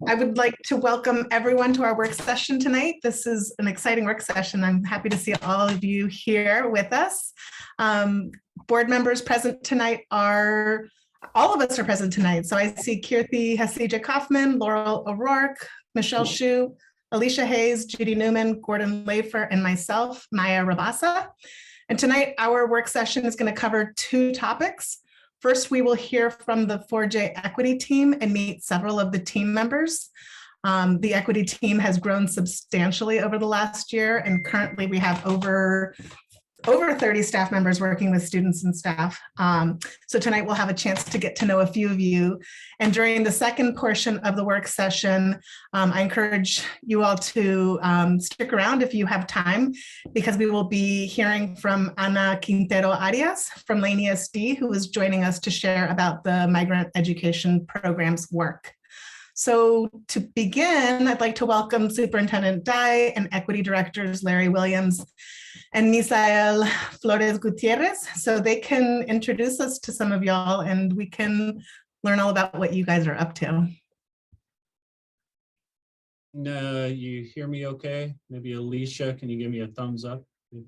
I would like to welcome everyone to our work session tonight. This is an exciting work session. I'm happy to see all of you here with us. Board members present tonight are, all of us are present tonight. So I see Kirthi Hasija Kaufman, Laurel O'Rourke, Michelle Shu, Alicia Hayes, Judy Newman, Gordon Lafer, and myself, Maya Rabasa. And tonight our work session is going to cover two topics. First, we will hear from the 4J equity team and meet several of the team members. The equity team has grown substantially over the last year, and currently we have over 30 staff members working with students and staff. So tonight we'll have a chance to get to know a few of you. And during the second portion of the work session, I encourage you all to stick around if you have time, because we will be hearing from Ana Quintero Arias from Lane ESD, who is joining us to share about the Migrant Education program's work. So to begin, I'd like to welcome Superintendent Dye and Equity Directors Larry Williams and Misael Flores Gutierrez, so they can introduce us to some of y'all and we can learn all about what you guys are up to. You hear me okay? Maybe Alicia, can you give me a thumbs up if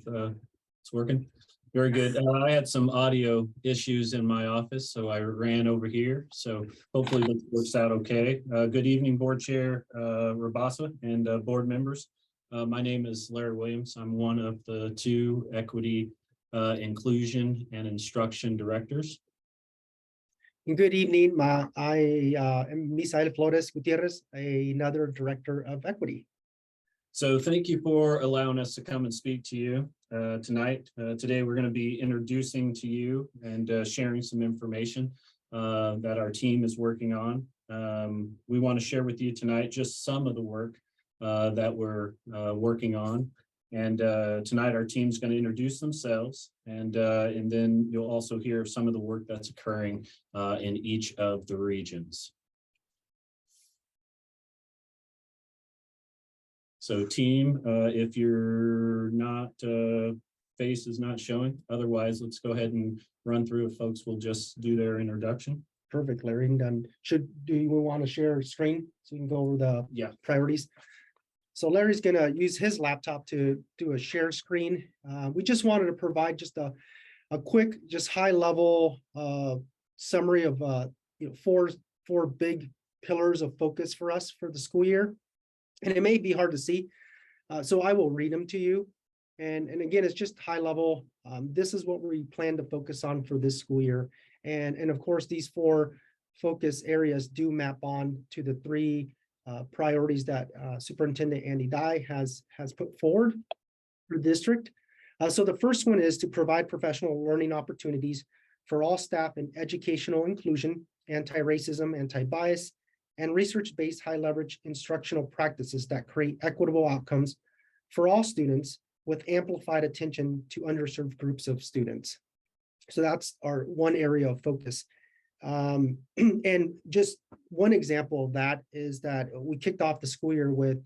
it's working? Very good. I had some audio issues in my office, so I ran over here. So hopefully this works out okay. Good evening, Board Chair Rabasa and board members. My name is Larry Williams. I'm one of the two Equity, Inclusion, and Instruction Directors. Good evening. I am Misael Flores Gutierrez, another Director of Equity. So thank you for allowing us to come and speak to you tonight. Today we're going to be introducing to you and sharing some information that our team is working on. We want to share with you tonight just some of the work that we're working on. And tonight our team's going to introduce themselves, and then you'll also hear some of the work that's occurring in each of the regions. So team, if you're not, face is not showing, otherwise let's go ahead and run through if folks will just do their introduction. Perfect, Larry. And do you want to share a screen so you can go over the priorities? So Larry's going to use his laptop to do a share screen. We just wanted to provide just a quick, just high level summary of four big pillars of focus for us for the school year. And it may be hard to see, so I will read them to you. And again, it's just high level. This is what we plan to focus on for this school year. And of course, these four focus areas do map on to the three priorities that Superintendent Andy Dye has put forward for the district. So the first one is to provide professional learning opportunities for all staff in educational inclusion, anti-racism, anti-bias, and research-based high-leverage instructional practices that create equitable outcomes for all students with amplified attention to underserved groups of students. So that's our one area of focus. And just one example of that is that we kicked off the school year with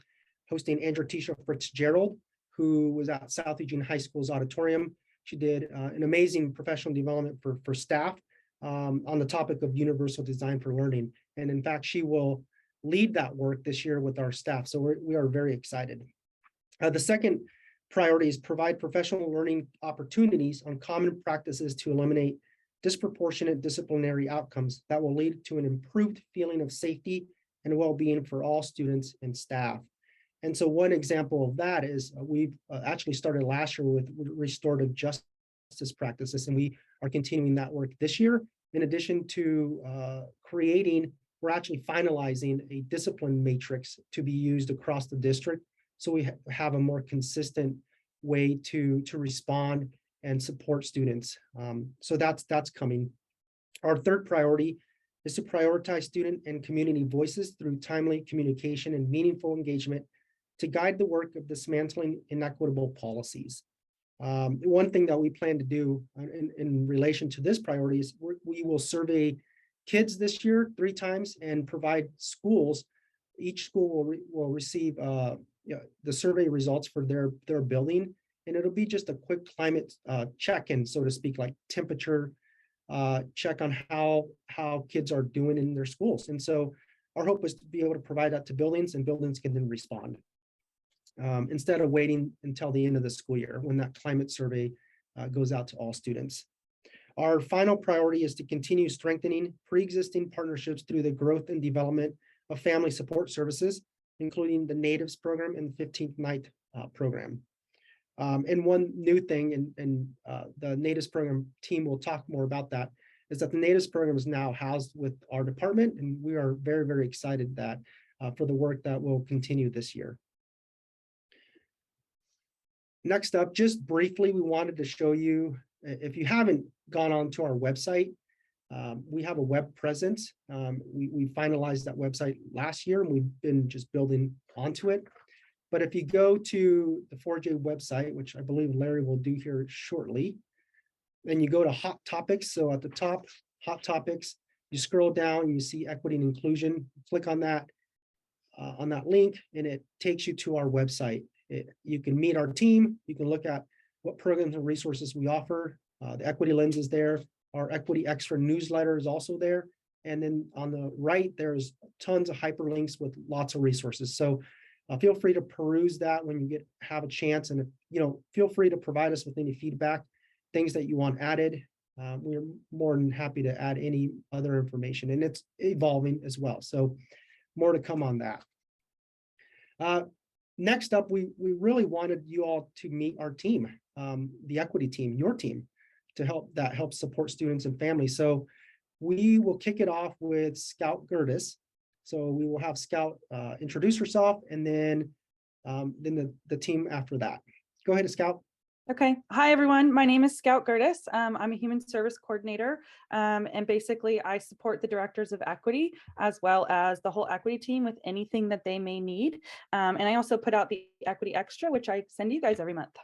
hosting Andrew Tisha Fitzgerald, who was at South Eugene High School's auditorium. She did an amazing professional development for staff on the topic of universal design for learning. And in fact, she will lead that work this year with our staff. So we are very excited. The second priority is provide professional learning opportunities on common practices to eliminate disproportionate disciplinary outcomes that will lead to an improved feeling of safety and well-being for all students and staff. And so one example of that is we've actually started last year with restorative justice practices, and we are continuing that work this year. In addition to we're actually finalizing a discipline matrix to be used across the district. So we have a more consistent way to respond and support students. So that's coming. Our third priority is to prioritize student and community voices through timely communication and meaningful engagement to guide the work of dismantling inequitable policies. One thing that we plan to do in relation to this priority is we will survey kids this year 3 times and provide schools. Each school will receive the survey results for their building, and it'll be just a quick climate check-in, so to speak, like temperature check on how kids are doing in their schools. And so our hope is to be able to provide that to buildings, and buildings can then respond. Instead of waiting until the end of the school year when that climate survey goes out to all students. Our final priority is to continue strengthening pre-existing partnerships through the growth and development of family support services, including the Natives program and the 15th Night program. And one new thing, and the Natives program team will talk more about that, is that the Natives program is now housed with our department, and we are very, very excited that for the work that will continue this year. Next up, just briefly, we wanted to show you, if you haven't gone on to our website, we have a web presence. We finalized that website last year, and we've been just building onto it. But if you go to the 4J website, which I believe Larry will do here shortly, then you go to Hot Topics. So at the top, Hot Topics, you scroll down, you see Equity and Inclusion, click on that link, and it takes you to our website. You can meet our team, you can look at what programs and resources we offer. The Equity Lens is there. Our Equity Extra newsletter is also there. And then on the right, there's tons of hyperlinks with lots of resources. So feel free to peruse that when you have a chance. And feel free to provide us with any feedback, things that you want added. We're more than happy to add any other information, and it's evolving as well. So more to come on that. Next up, we really wanted you all to meet our team, the Equity team, your team, to help support students and families. So we will kick it off with Scout Gertis. So we will have Scout introduce herself, and then the team after that. Go ahead, Scout. Okay. Hi, everyone. My name is Scout Gertis. I'm a human service coordinator, and basically I support the directors of equity as well as the whole equity team with anything that they may need. And I also put out the Equity Extra, which I send you guys every month.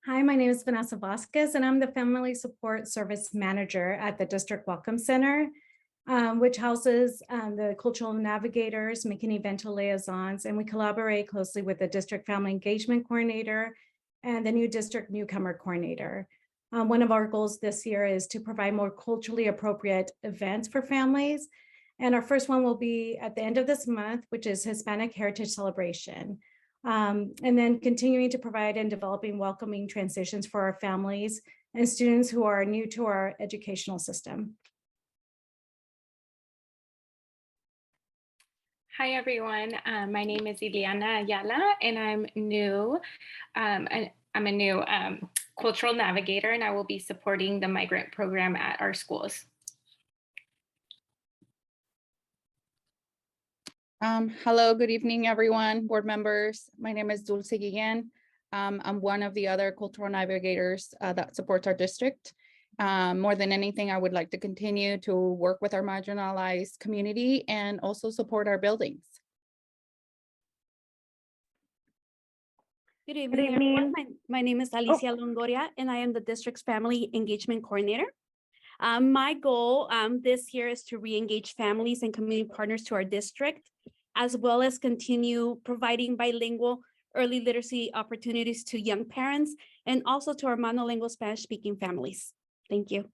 Hi, my name is Vanessa Vasquez, and I'm the Family Support Service Manager at the District Welcome Center, which houses the cultural navigators, McKinney-Vento liaisons, and we collaborate closely with the District Family Engagement Coordinator and the new District Newcomer Coordinator. One of our goals this year is to provide more culturally appropriate events for families. And our first one will be at the end of this month, which is Hispanic Heritage Celebration. And then continuing to provide and developing welcoming transitions for our families and students who are new to our educational system. Hi, everyone. My name is Ileana Ayala, and I'm new. I'm a new cultural navigator, and I will be supporting the migrant program at our schools. Hello, good evening, everyone, board members. My name is Dulce Guillen. I'm one of the other cultural navigators that supports our district. More than anything, I would like to continue to work with our marginalized community and also support our buildings. Good evening, everyone. My name is Alicia Longoria, and I am the district's Family Engagement Coordinator. My goal this year is to re-engage families and community partners to our district, as well as continue providing bilingual early literacy opportunities to young parents and also to our monolingual Spanish-speaking families. Thank you.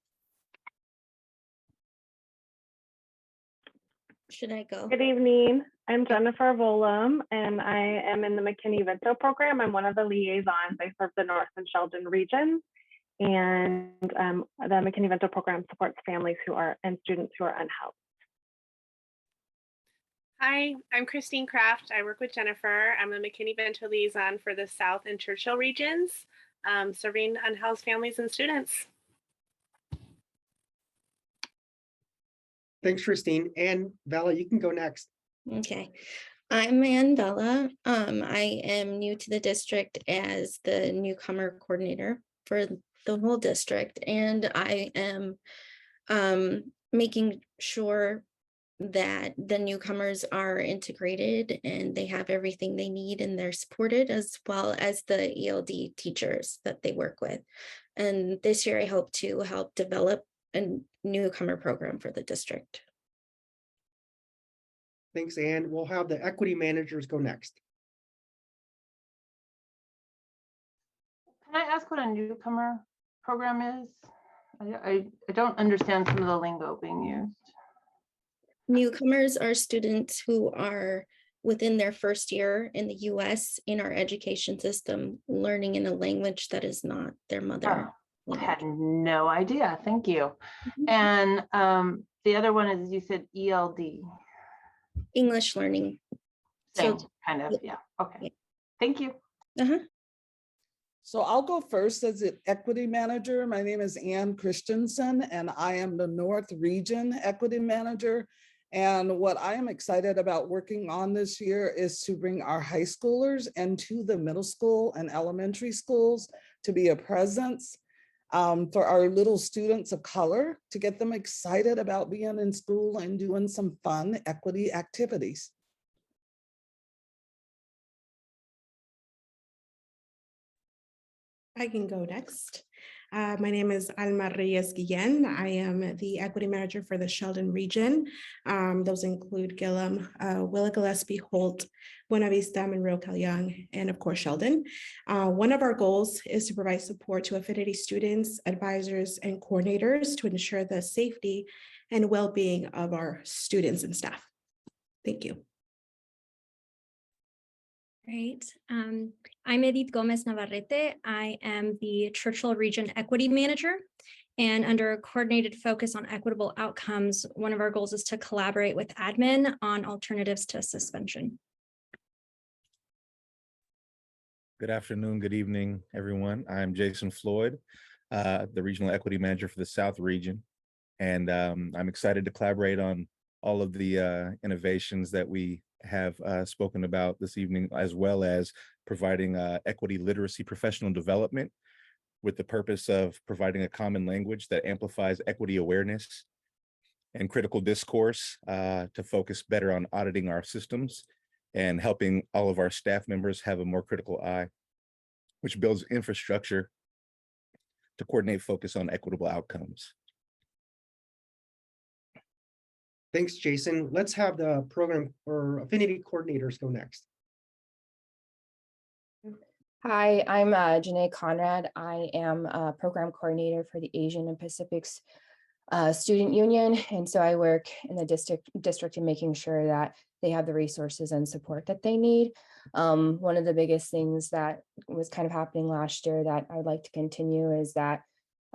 Should I go? Good evening. I'm Jennifer Volum, and I am in the McKinney-Vento program. I'm one of the liaisons. I serve the North and Sheldon region, and the McKinney-Vento program supports families and students who are unhoused. Hi, I'm Christine Kraft. I work with Jennifer. I'm a McKinney-Vento liaison for the South and Churchill regions, serving unhoused families and students. Thanks, Christine. And Vala, you can go next. Okay. I'm Ann Bella. I am new to the district as the newcomer coordinator for the whole district, and I am making sure that the newcomers are integrated and they have everything they need and they're supported, as well as the ELD teachers that they work with. And this year I hope to help develop a newcomer program for the district. Thanks, Ann. We'll have the equity managers go next. Can I ask what a newcomer program is? I don't understand some of the lingo being used. Newcomers are students who are within their first year in the US in our education system, learning in a language that is not their mother I language. had no idea. Thank you. And the other one is, you said ELD. English learning. Same So kind of, yeah. Okay. Yeah. Thank you. So I'll go first as the equity manager. My name is Ann Christensen, and I am the North Region Equity Manager. And what I am excited about working on this year is to bring our high schoolers into the middle school and elementary schools to be a presence for our little students of color, to get them excited about being in school and doing some fun equity activities. I can go next. My name is Alma Reyes Guillen. I am the equity manager for the Sheldon region. Those include Gillum, Willa Gillespie, Holt, Buena Vista, Monroe, Young, and of course, Sheldon. One of our goals is to provide support to affinity students, advisors, and coordinators to ensure the safety and well-being of our students and staff. Thank you. Great. I'm Edith Gomez Navarrete. I am the Churchill Region Equity Manager. And under a coordinated focus on equitable outcomes, one of our goals is to collaborate with admin on alternatives to suspension. Good afternoon, good evening, everyone. I'm Jason Floyd, the Regional Equity Manager for the South Region. And I'm excited to collaborate on all of the innovations that we have spoken about this evening, as well as providing equity literacy professional development with the purpose of providing a common language that amplifies equity awareness and critical discourse to focus better on auditing our systems and helping all of our staff members have a more critical eye, which builds infrastructure to coordinate focus on equitable outcomes. Thanks, Jason. Let's have the program or affinity coordinators go next. Hi, I'm Janae Conrad. I am a program coordinator for the Asian and Pacific's Student Union. And so I work in the district in making sure that they have the resources and support that they need. One of the biggest things that was kind of happening last year that I would like to continue is that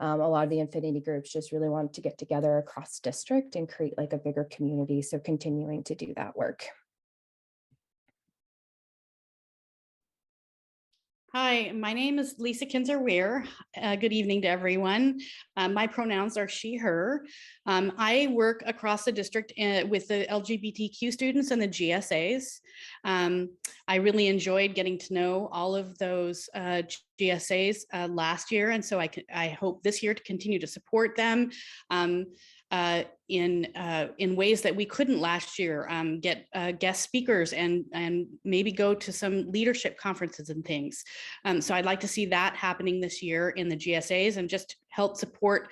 a lot of the affinity groups just really wanted to get together across district and create like a bigger community. So continuing to do that work. Hi, my name is Lisa Kinzer-Weir. Good evening to everyone. My pronouns are she, her. I work across the district with the LGBTQ students and the GSAs. I really enjoyed getting to know all of those GSAs last year, and so I hope this year to continue to support them in ways that we couldn't last year, get guest speakers and maybe go to some leadership conferences and things. So I'd like to see that happening this year in the GSAs and just help support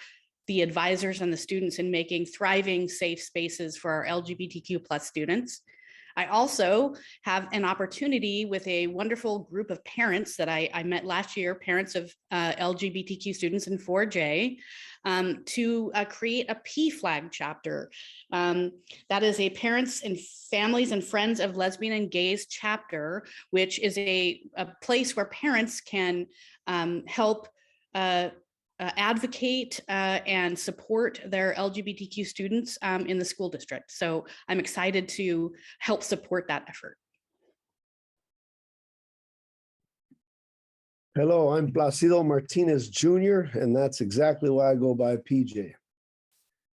the advisors and the students in making thriving, safe spaces for our LGBTQ+ students. I also have an opportunity with a wonderful group of parents that I met last year, parents of LGBTQ students in 4J, to create a PFLAG chapter. That is a Parents and Families and Friends of Lesbian and Gays chapter, which is a place where parents can help advocate and support their LGBTQ students in the school district. So I'm excited to help support that effort. Hello, I'm Placido Martinez Jr., and that's exactly why I go by PJ.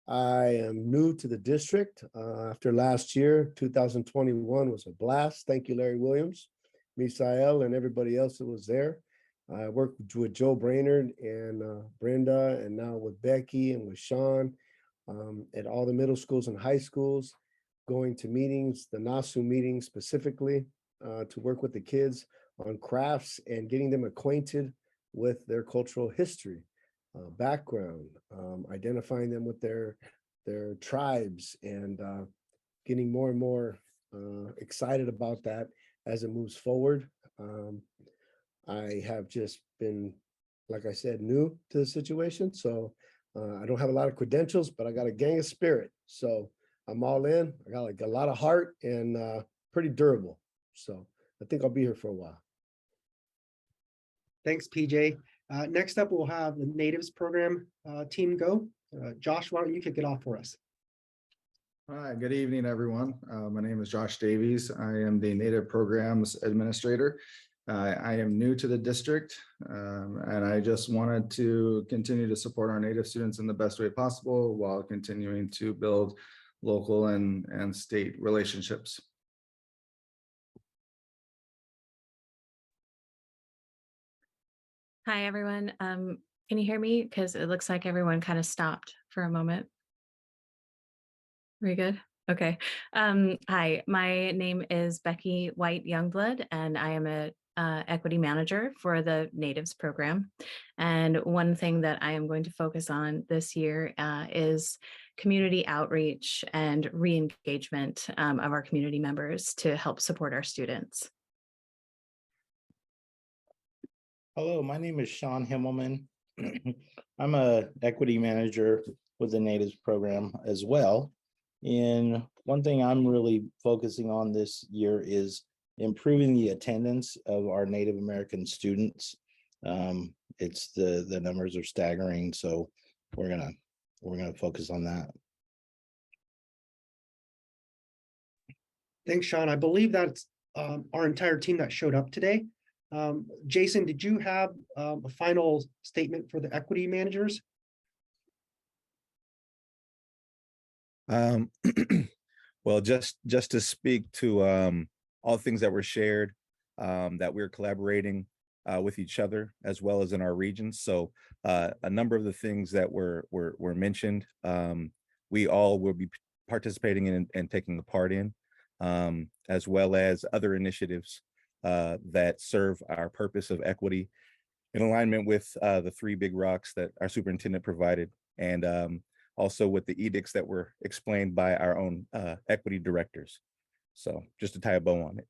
I am new to the district. After last year, 2021 was a blast. Thank you, Larry Williams, Misael, and everybody else that was there. I worked with Joe Brainerd and Brenda, and now with Becky and with Sean at all the middle schools and high schools, going to meetings, the NASU meetings specifically, to work with the kids on crafts and getting them acquainted with their cultural history, background, identifying them with their tribes, and getting more and more excited about that as it moves forward. I have just been, like I said, new to the situation. So I don't have a lot of credentials, but I got a gang of spirit. So I'm all in. I got like a lot of heart and pretty durable. So I think I'll be here for a while. Thanks, PJ. Next up, we'll have the Natives Program team go. Josh, why don't you kick it off for us? Hi, good evening, everyone. My name is Josh Davies. I am the Native Programs Administrator. I am new to the district, and I just wanted to continue to support our Native students in the best way possible while continuing to build local and state relationships. Hi, everyone. Can you hear me? Because it looks like everyone kind of stopped for a moment. Very good. Okay. Hi, my name is Becky White Youngblood, and I am a equity manager for the Natives program. And one thing that I am going to focus on this year is community outreach and re-engagement of our community members to help support our students. Hello, my name is Sean Himmelman. I'm a equity manager with the Natives program as well. And one thing I'm really focusing on this year is improving the attendance of our Native American students. It's the numbers are staggering, so we're gonna focus on that. Thanks, Sean. I believe that's our entire team that showed up today. Jason, did you have a final statement for the equity managers? Well, just to speak to all things that were shared, that we're collaborating with each other as well as in our regions. So a number of the things that were mentioned, we all will be participating in and taking a part in, as well as other initiatives that serve our purpose of equity in alignment with the 3 big rocks that our superintendent provided, and also with the edicts that were explained by our own equity directors. So just to tie a bow on it.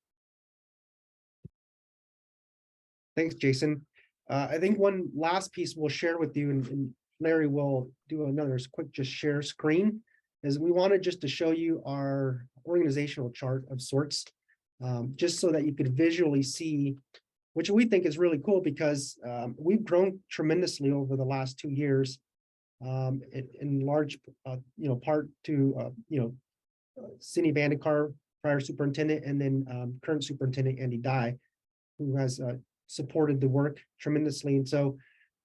Thanks, Jason. I think one last piece we'll share with you, and Larry will do another quick just share screen, is we wanted just to show you our organizational chart of sorts, just so that you could visually see, which we think is really cool because we've grown tremendously over the last 2 years, in large part to Cindy Vandekar, prior superintendent, and then current superintendent Andy Dye, who has supported the work tremendously. And so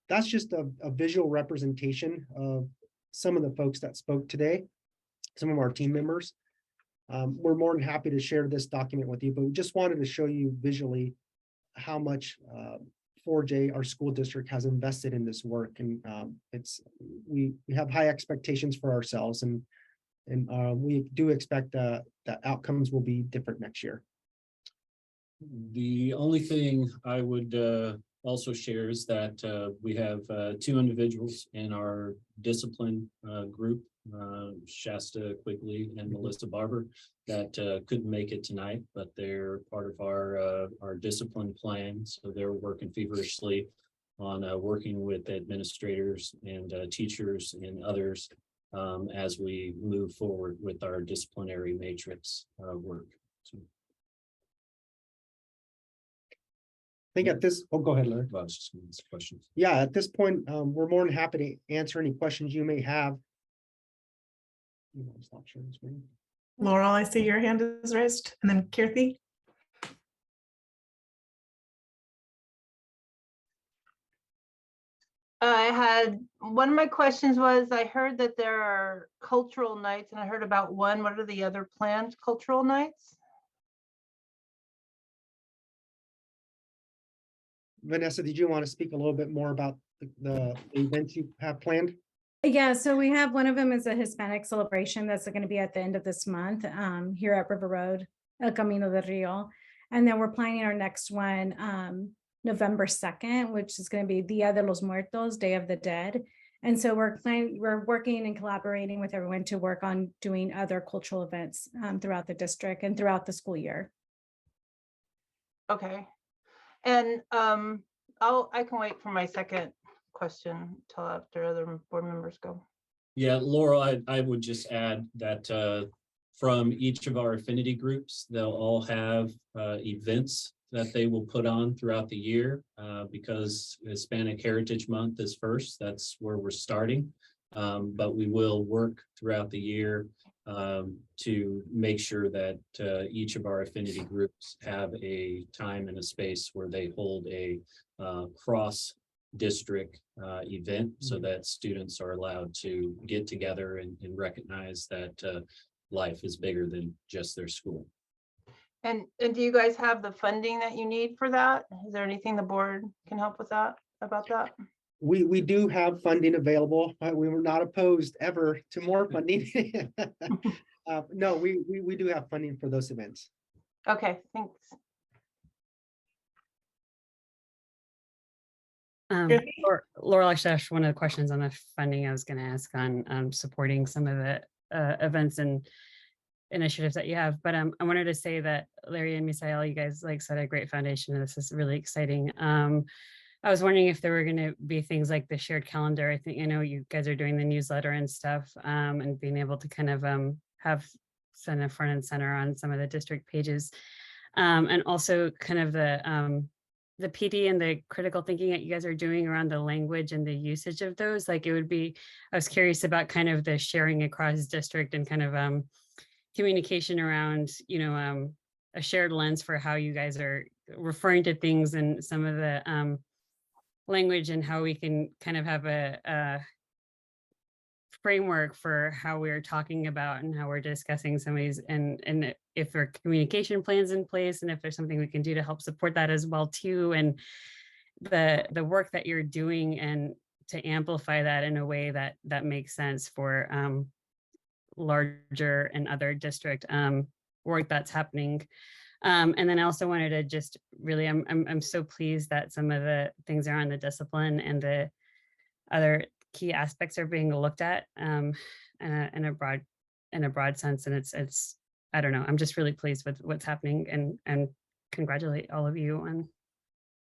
that's just a visual representation of some of the folks that spoke today, some of our team members. We're more than happy to share this document with you, but we just wanted to show you visually how much 4J, our school district, has invested in this work. And we have high expectations for ourselves, and we do expect that outcomes will be different next year. The only thing I would also share is that we have 2 individuals in our discipline group, Shasta Quigley and Melissa Barber, that couldn't make it tonight, but they're part of our discipline plan. So they're working feverishly on working with administrators and teachers and others as we move forward with our disciplinary matrix work. So, I think at this, go ahead, Larry. well, I was just gonna ask questions. Yeah, at this point, we're more than happy to answer any questions you may have. Stop sharing the screen. Laurel, I see your hand is raised, and then Kirthi. I had, one of my questions was, I heard that there are cultural nights, and I heard about one. What are the other planned cultural nights? Vanessa, did you want to speak a little bit more about the events you have planned? Yeah, so we have, one of them is a Hispanic celebration that's going to be at the end of this month here at River Road, El Camino del Rio. And then we're planning our next one November 2nd, which is going to be Dia de los Muertos, Day of the Dead. And so we're working and collaborating with everyone to work on doing other cultural events throughout the district and throughout the school year. Okay. And I can wait for my second question till after other board members go. Yeah, Laurel, I would just add that from each of our affinity groups. They'll all have events that they will put on throughout the year because Hispanic Heritage Month is first. That's where we're starting. But we will work throughout the year to make sure that each of our affinity groups have a time and a space where they hold a cross-district event so that students are allowed to get together and recognize that life is bigger than just their school. And do you guys have the funding that you need for that? Is there anything the board can help with that, about that? We do have funding available, but we were not opposed ever to more funding. No, we do have funding for those events. Okay, thanks. Laurel, actually asked one of the questions on the funding I was going to ask on supporting some of the events and initiatives that you have. But I wanted to say that Larry and Misael, you guys set a great foundation, and this is really exciting. I was wondering if there were going to be things like the shared calendar. I think, you guys are doing the newsletter and stuff, and being able to kind of have front and center on some of the district pages. And also kind of the PD and the critical thinking that you guys are doing around the language and the usage of those. I was curious about kind of the sharing across district and kind of communication around, a shared lens for how you guys are referring to things and some of the language, and how we can kind of have a framework for how we're talking about and how we're discussing some of these, and if there are communication plans in place, and if there's something we can do to help support that as well too, and the work that you're doing, and to amplify that in a way that makes sense for larger and other district work that's happening. And then I also wanted to just really, I'm so pleased that some of the things around the discipline and the other key aspects are being looked at in a broad sense. And it's I don't know, I'm just really pleased with what's happening, and congratulate all of you on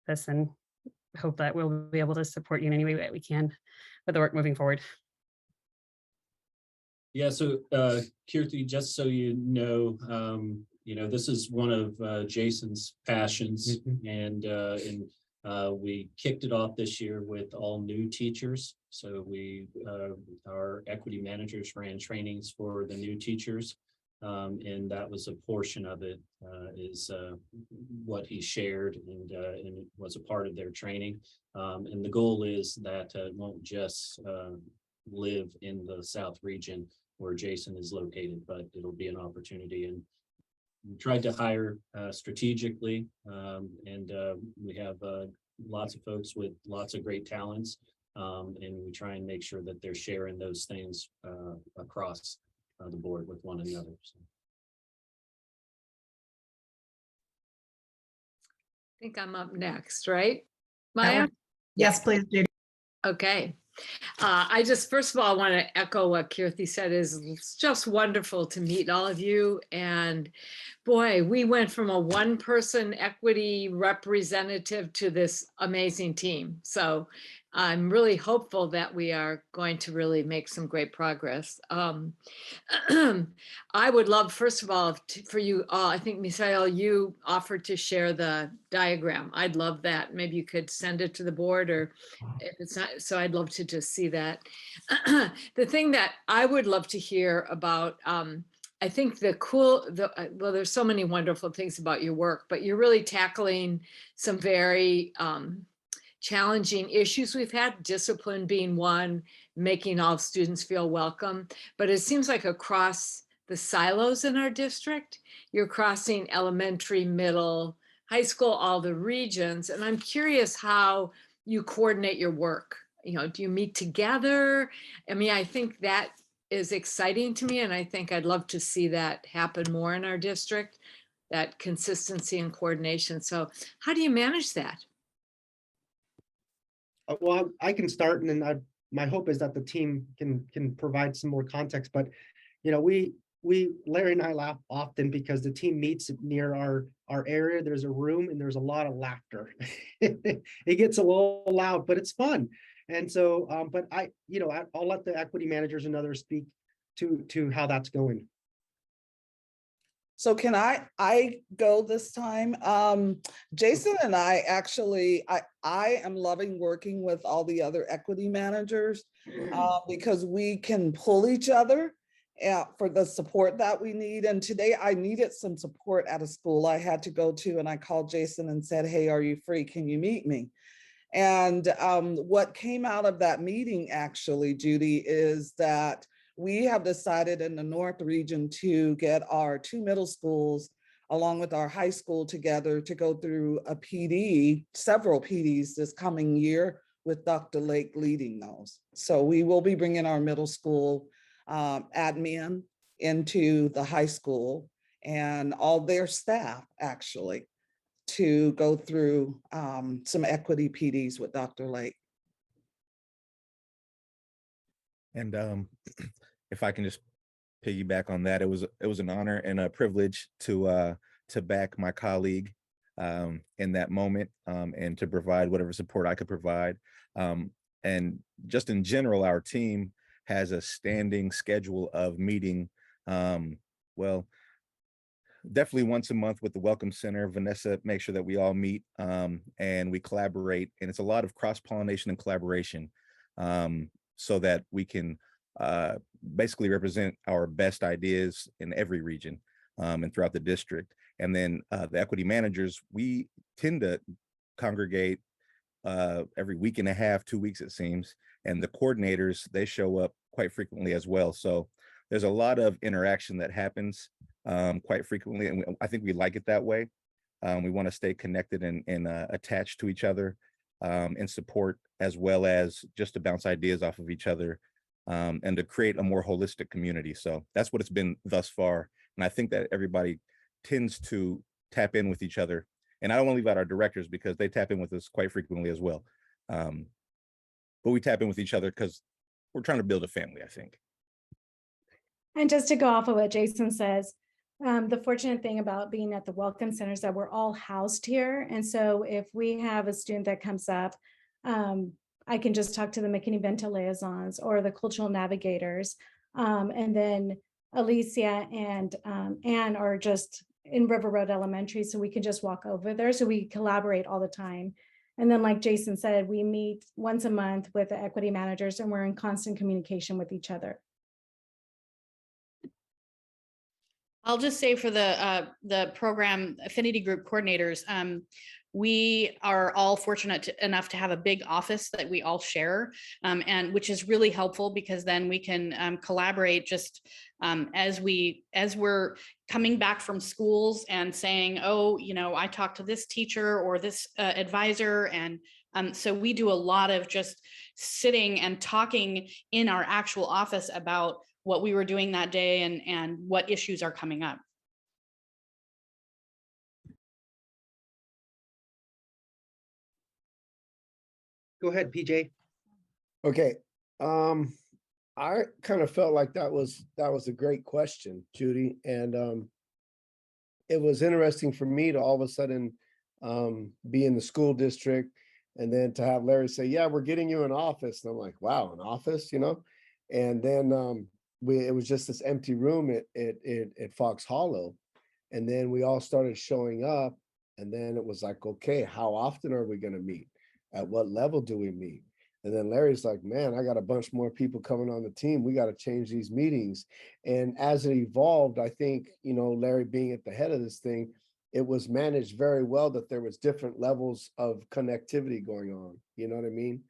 this, and hope that we'll be able to support you in any way that we can with the work moving forward. Yeah, so Kirti, just so you know, this is one of Jason's passions, and we kicked it off this year with all new teachers. So our equity managers ran trainings for the new teachers, and that was a portion of it, is what he shared, and it was a part of their training. And the goal is that it won't just live in the South region where Jason is located, but it'll be an opportunity. And we tried to hire strategically, and we have lots of folks with lots of great talents, and we try and make sure that they're sharing those things across the board with one another. So. I think I'm up next, right? Maya? Yes, please, Judy. Okay. I just, first of all, want to echo what Kirti said. It's just wonderful to meet all of you. And boy, we went from a one-person equity representative to this amazing team. So I'm really hopeful that we are going to really make some great progress. I would love, first of all, for you all, I think, Misael, you offered to share the diagram. I'd love that. Maybe you could send it to the board, or if it's not, so I'd love to just see that. The thing that I would love to hear about, I think well, there's so many wonderful things about your work, but you're really tackling some very challenging issues we've had, discipline being one, making all students feel welcome. But it seems like across the silos in our district, you're crossing elementary, middle, high school, all the regions. And I'm curious how you coordinate your work. Do you meet together? I mean, I think that is exciting to me, and I think I'd love to see that happen more in our district, that consistency and coordination. So how do you manage that? Well, I can start, and then my hope is that the team can provide some more context. But Larry and I laugh often because the team meets near our area. There's a room and there's a lot of laughter. It gets a little loud, but it's fun. And so, but I'll let the equity managers and others speak to how that's going. So can I go this time? Jason and I actually, I am loving working with all the other equity managers because we can pull each other for the support that we need. And today I needed some support at a school I had to go to, and I called Jason and said, hey, are you free? Can you meet me? And what came out of that meeting actually, Judy, is that we have decided in the North region to get our 2 middle schools along with our high school together to go through a PD, several PDs this coming year with Dr. Lake leading those. So we will be bringing our middle school admin into the high school and all their staff actually to go through some equity PDs with Dr. Lake. And if I can just piggyback on that, it was an honor and a privilege to back my colleague in that moment and to provide whatever support I could provide. And just in general, our team has a standing schedule of meeting, well, definitely once a month with the Welcome Center. Vanessa makes sure that we all meet and we collaborate, and it's a lot of cross-pollination and collaboration so that we can basically represent our best ideas in every region and throughout the district. And then the equity managers, we tend to congregate every week and a half, 2 weeks it seems, and the coordinators, they show up quite frequently as well. So there's a lot of interaction that happens quite frequently, and I think we like it that way. We want to stay connected and attached to each other and support, as well as just to bounce ideas off of each other and to create a more holistic community. So that's what it's been thus far. And I think that everybody tends to tap in with each other. And I don't want to leave out our directors because they tap in with us quite frequently as well. But we tap in with each other because we're trying to build a family, I think. And just to go off of what Jason says, the fortunate thing about being at the Welcome Center is that we're all housed here. And so if we have a student that comes up, I can just talk to the McKinney-Vento liaisons or the cultural navigators. And then Alicia and Anne are just in River Road Elementary, so we can just walk over there. So we collaborate all the time. And then like Jason said, we meet once a month with the equity managers and we're in constant communication with each other. I'll just say for the program affinity group coordinators, we are all fortunate enough to have a big office that we all share, and which is really helpful because then we can collaborate just as we're coming back from schools and saying, oh, you know, I talked to this teacher or this advisor, and so we do a lot of just sitting and talking in our actual office about what we were doing that day and what issues are coming up. Go ahead, PJ. Okay. I kind of felt like that was a great question, Judy. And it was interesting for me to all of a sudden be in the school district and then to have Larry say, yeah, we're getting you an office. And I'm like, wow, an office, you know? And then it was just this empty room at Fox Hollow. And then we all started showing up. And then it was like, okay, how often are we going to meet? At what level do we meet? And then Larry's like, man, I got a bunch more people coming on the team. We got to change these meetings. And as it evolved, I think, you know, Larry being at the head of this thing, it was managed very well that there was different levels of connectivity going on. You know what I mean?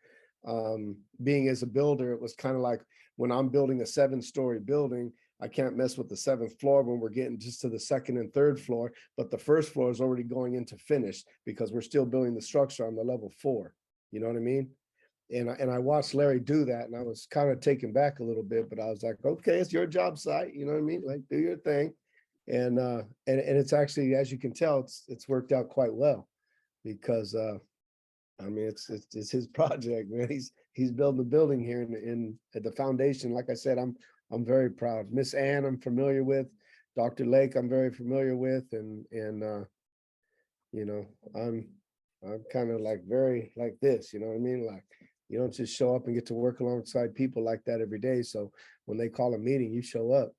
Being as a builder, it was kind of like when I'm building a 7-story building, I can't mess with the 7th floor when we're getting just to the 2nd and 3rd floor, but the 1st floor is already going into finish because we're still building the structure on the level 4. You know what I mean? And I watched Larry do that, and I was kind of taken back a little bit, but I was like, okay, it's your job site. You know what I mean? Like, do your thing. And it's actually, as you can tell, it's worked out quite well because I mean, it's his project, man. He's building the building here in at the foundation. Like I said, I'm very proud. Miss Ann, I'm familiar with. Dr. Lake, I'm very familiar with, and you know, I'm kind of like very like this. You know what I mean? Like, you don't just show up and get to work alongside people like that every day. So when they call a meeting, you show up.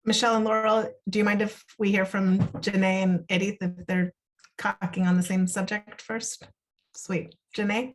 Michelle and Laurel, do you mind if we hear from Janae and Edith if they're talking on the same subject first? Sweet. Janae?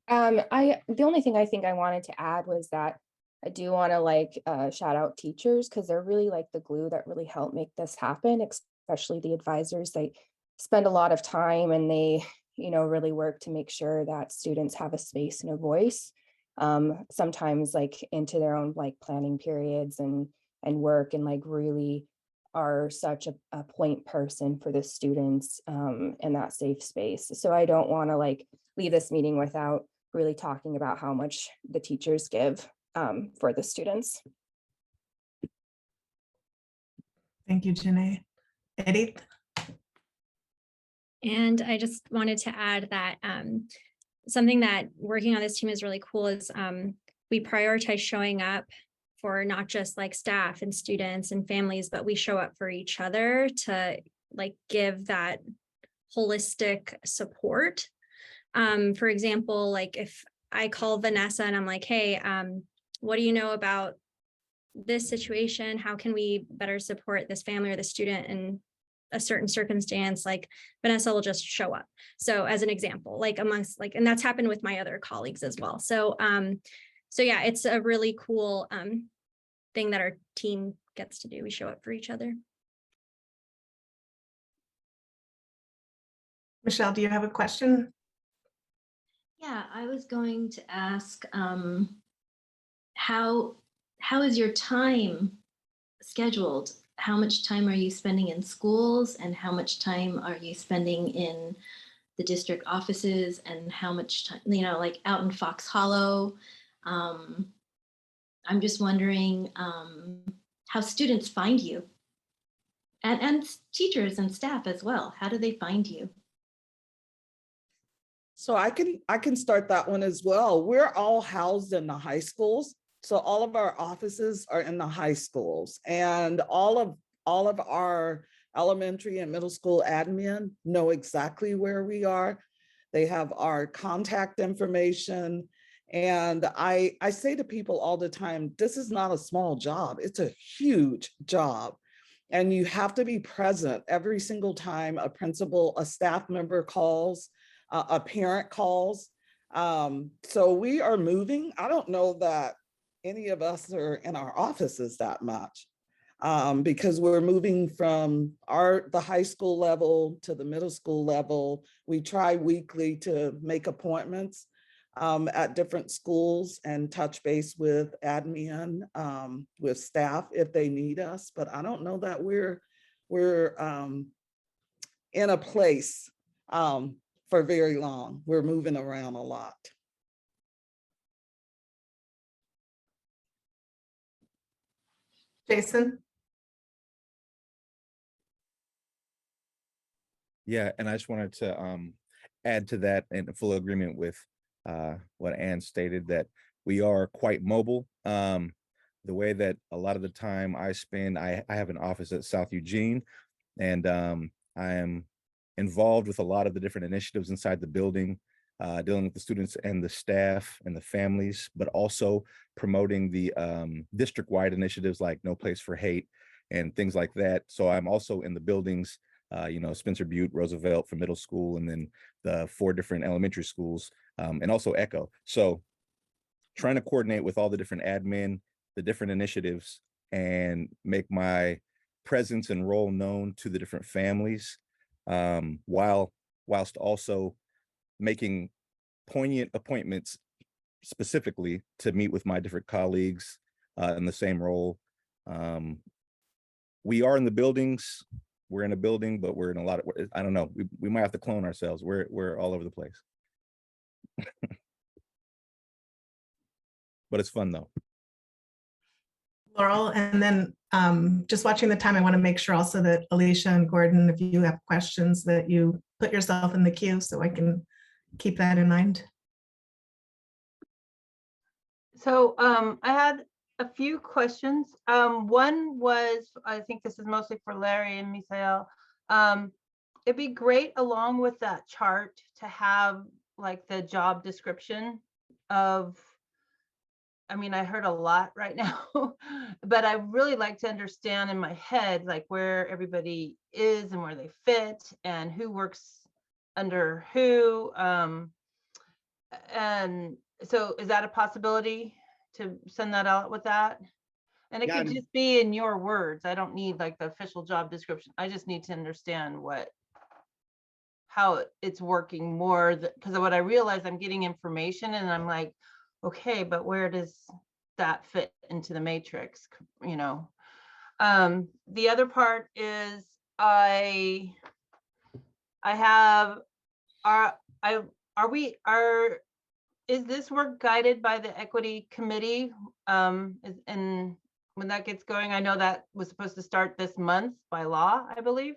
The only thing I think I wanted to add was that I do want to shout out teachers because they're really like the glue that really help make this happen, especially the advisors. They spend a lot of time and they, really work to make sure that students have a space and a voice. Sometimes into their own planning periods and work and really are such a point person for the students in that safe space. So I don't want to leave this meeting without really talking about how much the teachers give for the students. Thank you, Janae. Edith? And I just wanted to add that something that working on this team is really cool is we prioritize showing up for not just staff and students and families, but we show up for each other to give that holistic support. For example, if I call Vanessa and I'm like, hey, what do you know about this situation? How can we better support this family or the student in a certain circumstance? Vanessa will just show up. So as an example, amongst and that's happened with my other colleagues as well. So yeah, it's a really cool thing that our team gets to do. We show up for each other. Michelle, do you have a question? Yeah, I was going to ask, how is your time scheduled? How much time are you spending in schools and how much time are you spending in the district offices and how much time, out in Fox Hollow? I'm just wondering how students find you and teachers and staff as well. How do they find you? So I can start that one as well. We're all housed in the high schools. So all of our offices are in the high schools and all of our elementary and middle school admin know exactly where we are. They have our contact information. And I say to people all the time, this is not a small job. It's a huge job. And you have to be present every single time a principal, a staff member calls, a parent calls. So we are moving. I don't know that any of us are in our offices that much because we're moving from the high school level to the middle school level. We try weekly to make appointments at different schools and touch base with admin, with staff if they need us. But I don't know that we're in a place for very long. We're moving around a lot. Jason? Yeah, and I just wanted to add to that in full agreement with what Ann stated, that we are quite mobile. The way that a lot of the time I spend, I have an office at South Eugene, and I am involved with a lot of the different initiatives inside the building, dealing with the students and the staff and the families, but also promoting the district-wide initiatives like No Place for Hate and things like that. So I'm also in the buildings, Spencer Butte, Roosevelt for middle school, and then the 4 different elementary schools, and also Echo. So trying to coordinate with all the different admin, the different initiatives, and make my presence and role known to the different families, whilst also making poignant appointments specifically to meet with my different colleagues in the same role. We are in the buildings. We're in a building, but we're in a lot of, I don't know, we might have to clone ourselves. We're all over the place. But it's fun though. Laurel, and then just watching the time, I want to make sure also that Alicia and Gordon, if you have questions, that you put yourself in the queue so I can keep that in mind. So I had a few questions. One was, I think this is mostly for Larry and Misael. It'd be great along with that chart to have the job description of I mean, I heard a lot right now, but I really like to understand in my head, like where everybody is and where they fit and who works under who. And so is that a possibility to send that out with that? And it Yeah, could and- just be in your words. I don't need like the official job description. I just need to understand how it's working more, because what I realize, I'm getting information and I'm like, okay, but where does that fit into the matrix? You know, the other part is I have, is this work guided by the equity committee? And when that gets going, I know that was supposed to start this month by law, I believe.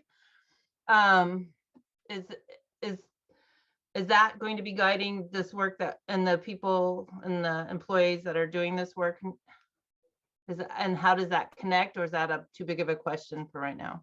Is that going to be guiding this work, that and the people and the employees that are doing this work? And how does that connect, or is that too big of a question for right now?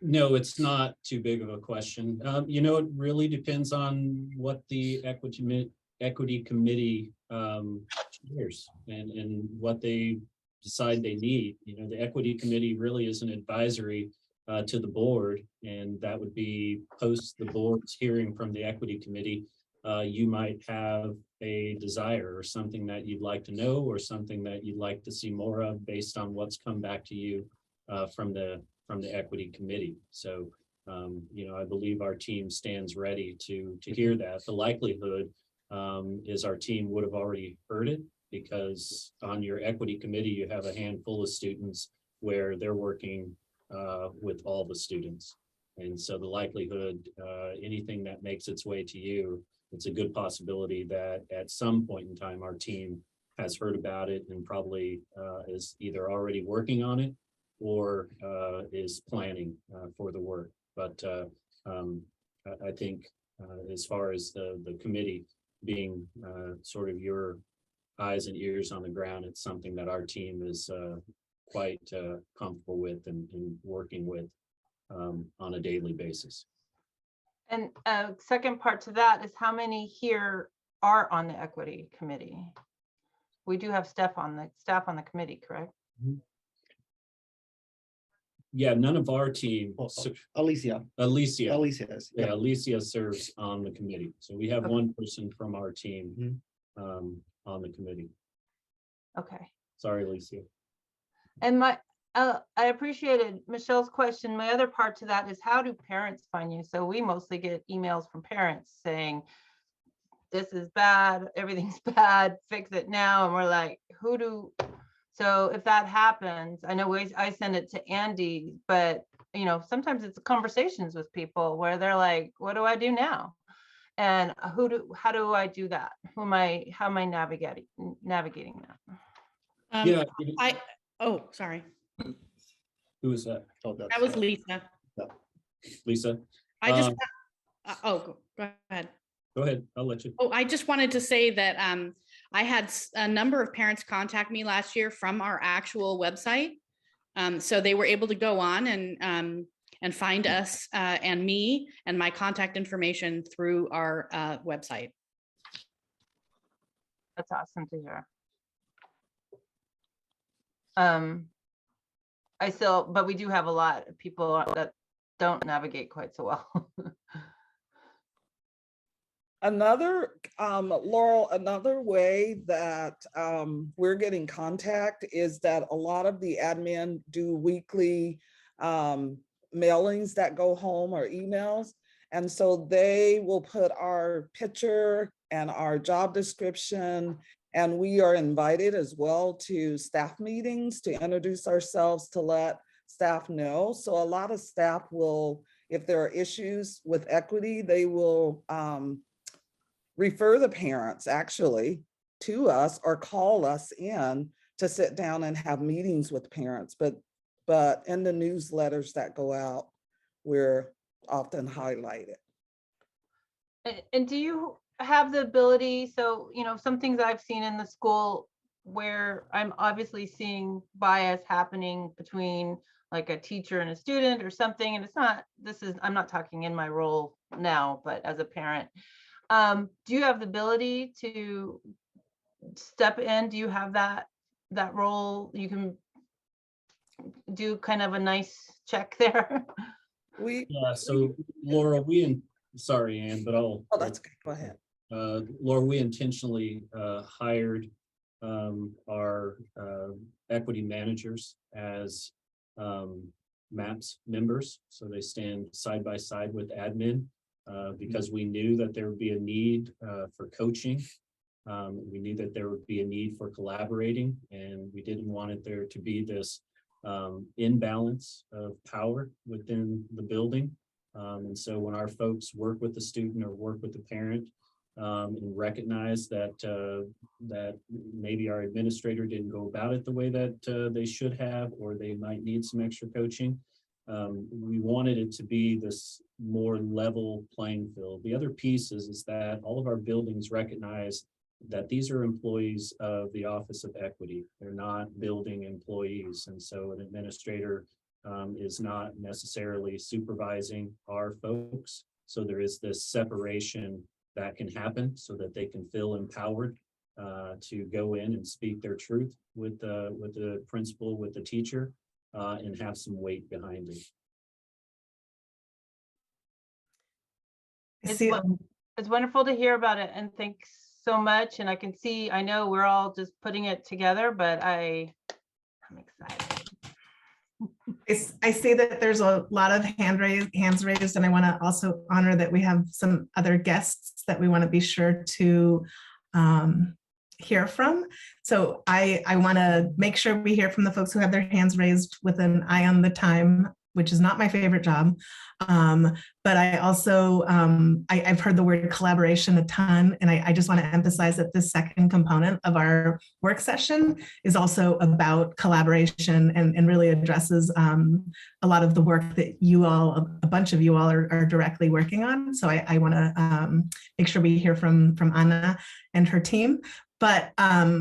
No, it's not too big of a question. You know, it really depends on what the equity committee shares and what they decide they need. You know, the equity committee really is an advisory to the board, and that would be post the board's hearing from the equity committee. You might have a desire or something that you'd like to know, or something that you'd like to see more of based on what's come back to you from the equity committee. So, you know, I believe our team stands ready to hear that. The likelihood is our team would have already heard it, because on your equity committee, you have a handful of students where they're working with all the students. And so the likelihood, anything that makes its way to you, it's a good possibility that at some point in time, our team has heard about it and probably is either already working on it or is planning for the work. But I think as far as the committee being sort of your eyes and ears on the ground, it's something that our team is quite comfortable with and working with on a daily basis. And second part to that is, how many here are on the equity committee? We do have staff on the committee, correct? Yeah, none of our team. Alicia. Is. Yeah, Alicia serves on the committee. So we have one person from our team on the committee. Okay. Sorry, Alicia. And I appreciated Michelle's question. My other part to that is, how do parents find you? So we mostly get emails from parents saying, this is bad, everything's bad, fix it now. And we're like, so if that happens, I know I send it to Andy, but you know, sometimes it's conversations with people where they're like, what do I do now? And how do I do that? How am I navigating that? Yeah. Oh, sorry. Who is that? That was Lisa. Lisa. I just, go ahead. Go ahead. I'll let you. Oh, I just wanted to say that I had a number of parents contact me last year from our actual website. So they were able to go on and find us and me and my contact information through our website. That's awesome to hear. But we do have a lot of people that don't navigate quite so well. Laurel, another way that we're getting contact is that a lot of the admin do weekly mailings that go home or emails. And so they will put our picture and our job description, and we are invited as well to staff meetings to introduce ourselves, to let staff know. So a lot of staff will, if there are issues with equity, they will refer the parents actually to us or call us in to sit down and have meetings with parents. But in the newsletters that go out, we're often highlighted. And do you have the ability, so, you know, some things I've seen in the school where I'm obviously seeing bias happening between like a teacher and a student or something, and I'm not talking in my role now, but as a parent, do you have the ability to step in? Do you have that role? You can do kind of a nice check there. Yeah, so Laura, sorry, Ann, but Oh, that's okay. Go ahead. Laura, we intentionally hired our equity managers as MAPS members. So they stand side by side with admin because we knew that there would be a need for coaching. We knew that there would be a need for collaborating, and we didn't want it there to be this imbalance of power within the building. And so when our folks work with the student or work with the parent and recognize that that maybe our administrator didn't go about it the way that they should have, or they might need some extra coaching, we wanted it to be this more level playing field. The other piece is that all of our buildings recognize that these are employees of the Office of Equity. They're not building employees. And so an administrator is not necessarily supervising our folks. So there is this separation that can happen so that they can feel empowered to go in and speak their truth with the principal, with the teacher, and have some weight behind it. It's wonderful to hear about it, and thanks so much. And I know we're all just putting it together, but I'm excited. I see that there's a lot of hands raised, and I want to also honor that we have some other guests that we want to be sure to hear from. So I want to make sure we hear from the folks who have their hands raised with an eye on the time, which is not my favorite job. But I also, I've heard the word collaboration a ton, and I just want to emphasize that this second component of our work session is also about collaboration and really addresses a lot of the work that you all, a bunch of you all are directly working on. So I want to make sure we hear from Anna and her team. But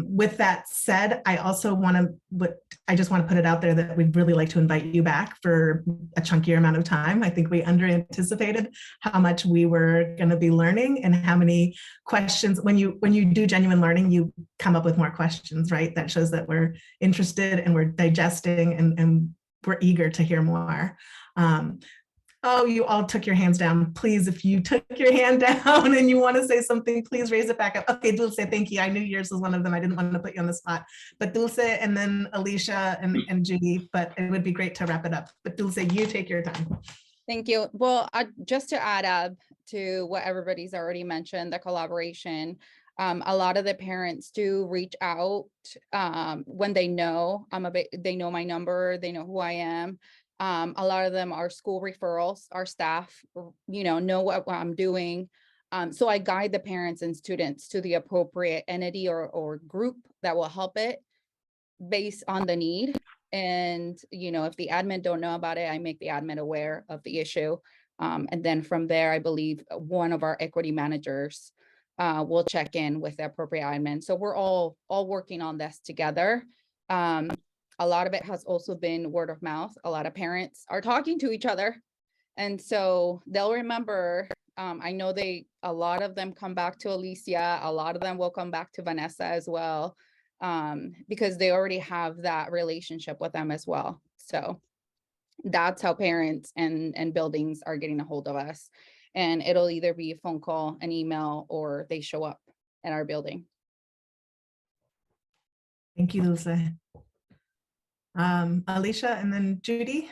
with that said, I also want to, I just want to put it out there that we'd really like to invite you back for a chunkier amount of time. I think we under anticipated how much we were going to be learning and how many questions, when you do genuine learning, you come up with more questions, right? That shows that we're interested and we're digesting and we're eager to hear more. Oh, you all took your hands down. Please, if you took your hand down and you want to say something, please raise it back up. Okay, Dulce, thank you. I knew yours was one of them. I didn't want to put you on the spot. But Dulce and then Alicia and Judy, but it would be great to wrap it up. But Dulce, you take your time. Thank you. Well, just to add up to what everybody's already mentioned, the collaboration, a lot of the parents do reach out when they know they know my number, they know who I am. A lot of them are school referrals, our staff, know what I'm doing. So I guide the parents and students to the appropriate entity or group that will help it based on the need. And, if the admin don't know about it, I make the admin aware of the issue. And then from there, I believe one of our equity managers will check in with the appropriate admin. So we're all working on this together. A lot of it has also been word of mouth. A lot of parents are talking to each other. And so they'll remember, I know a lot of them come back to Alicia. A lot of them will come back to Vanessa as well, because they already have that relationship with them as well. So that's how parents and buildings are getting a hold of us. And it'll either be a phone call, an email, or they show up at our building. Thank you, Dulce. Alicia and then Judy.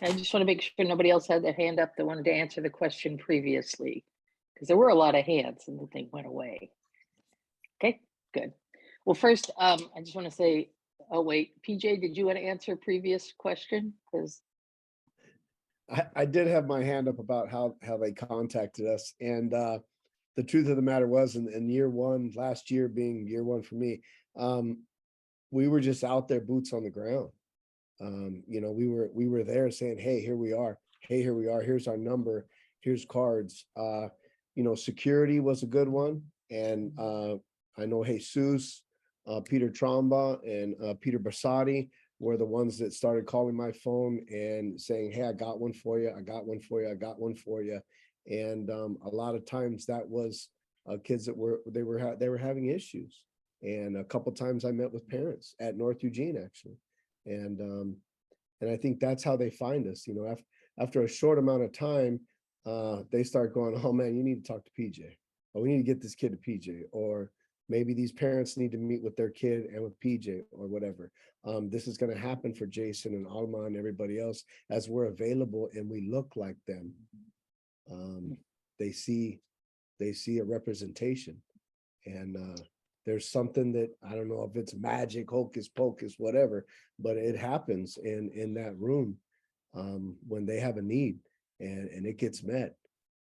I just want to make sure nobody else had their hand up that wanted to answer the question previously, because there were a lot of hands and the thing went away. Okay, good. Well, first, I just want to say, oh wait, PJ, did you want to answer a previous question? Because I did have my hand up about how they contacted us. And the truth of the matter was in year one, last year being year one for me, we were just out there, boots on the ground. We were there saying, hey, here we are. Hey, here we are. Here's our number. Here's cards. Security was a good one. And I know Jesus, Peter Tromba, and Peter Barsati were the ones that started calling my phone and saying, hey, I got one for you. I got one for you. I got one for you. And a lot of times that was kids that were having issues. And a couple times I met with parents at North Eugene, actually. And I think that's how they find us. You know, after a short amount of time, they start going, oh man, you need to talk to PJ, or we need to get this kid to PJ, or maybe these parents need to meet with their kid and with PJ or whatever. This is going to happen for Jason and Alma and everybody else as we're available and we look like them. They see a representation, and there's something that I don't know if it's magic, hocus pocus, whatever, but it happens in that room when they have a need and it gets met,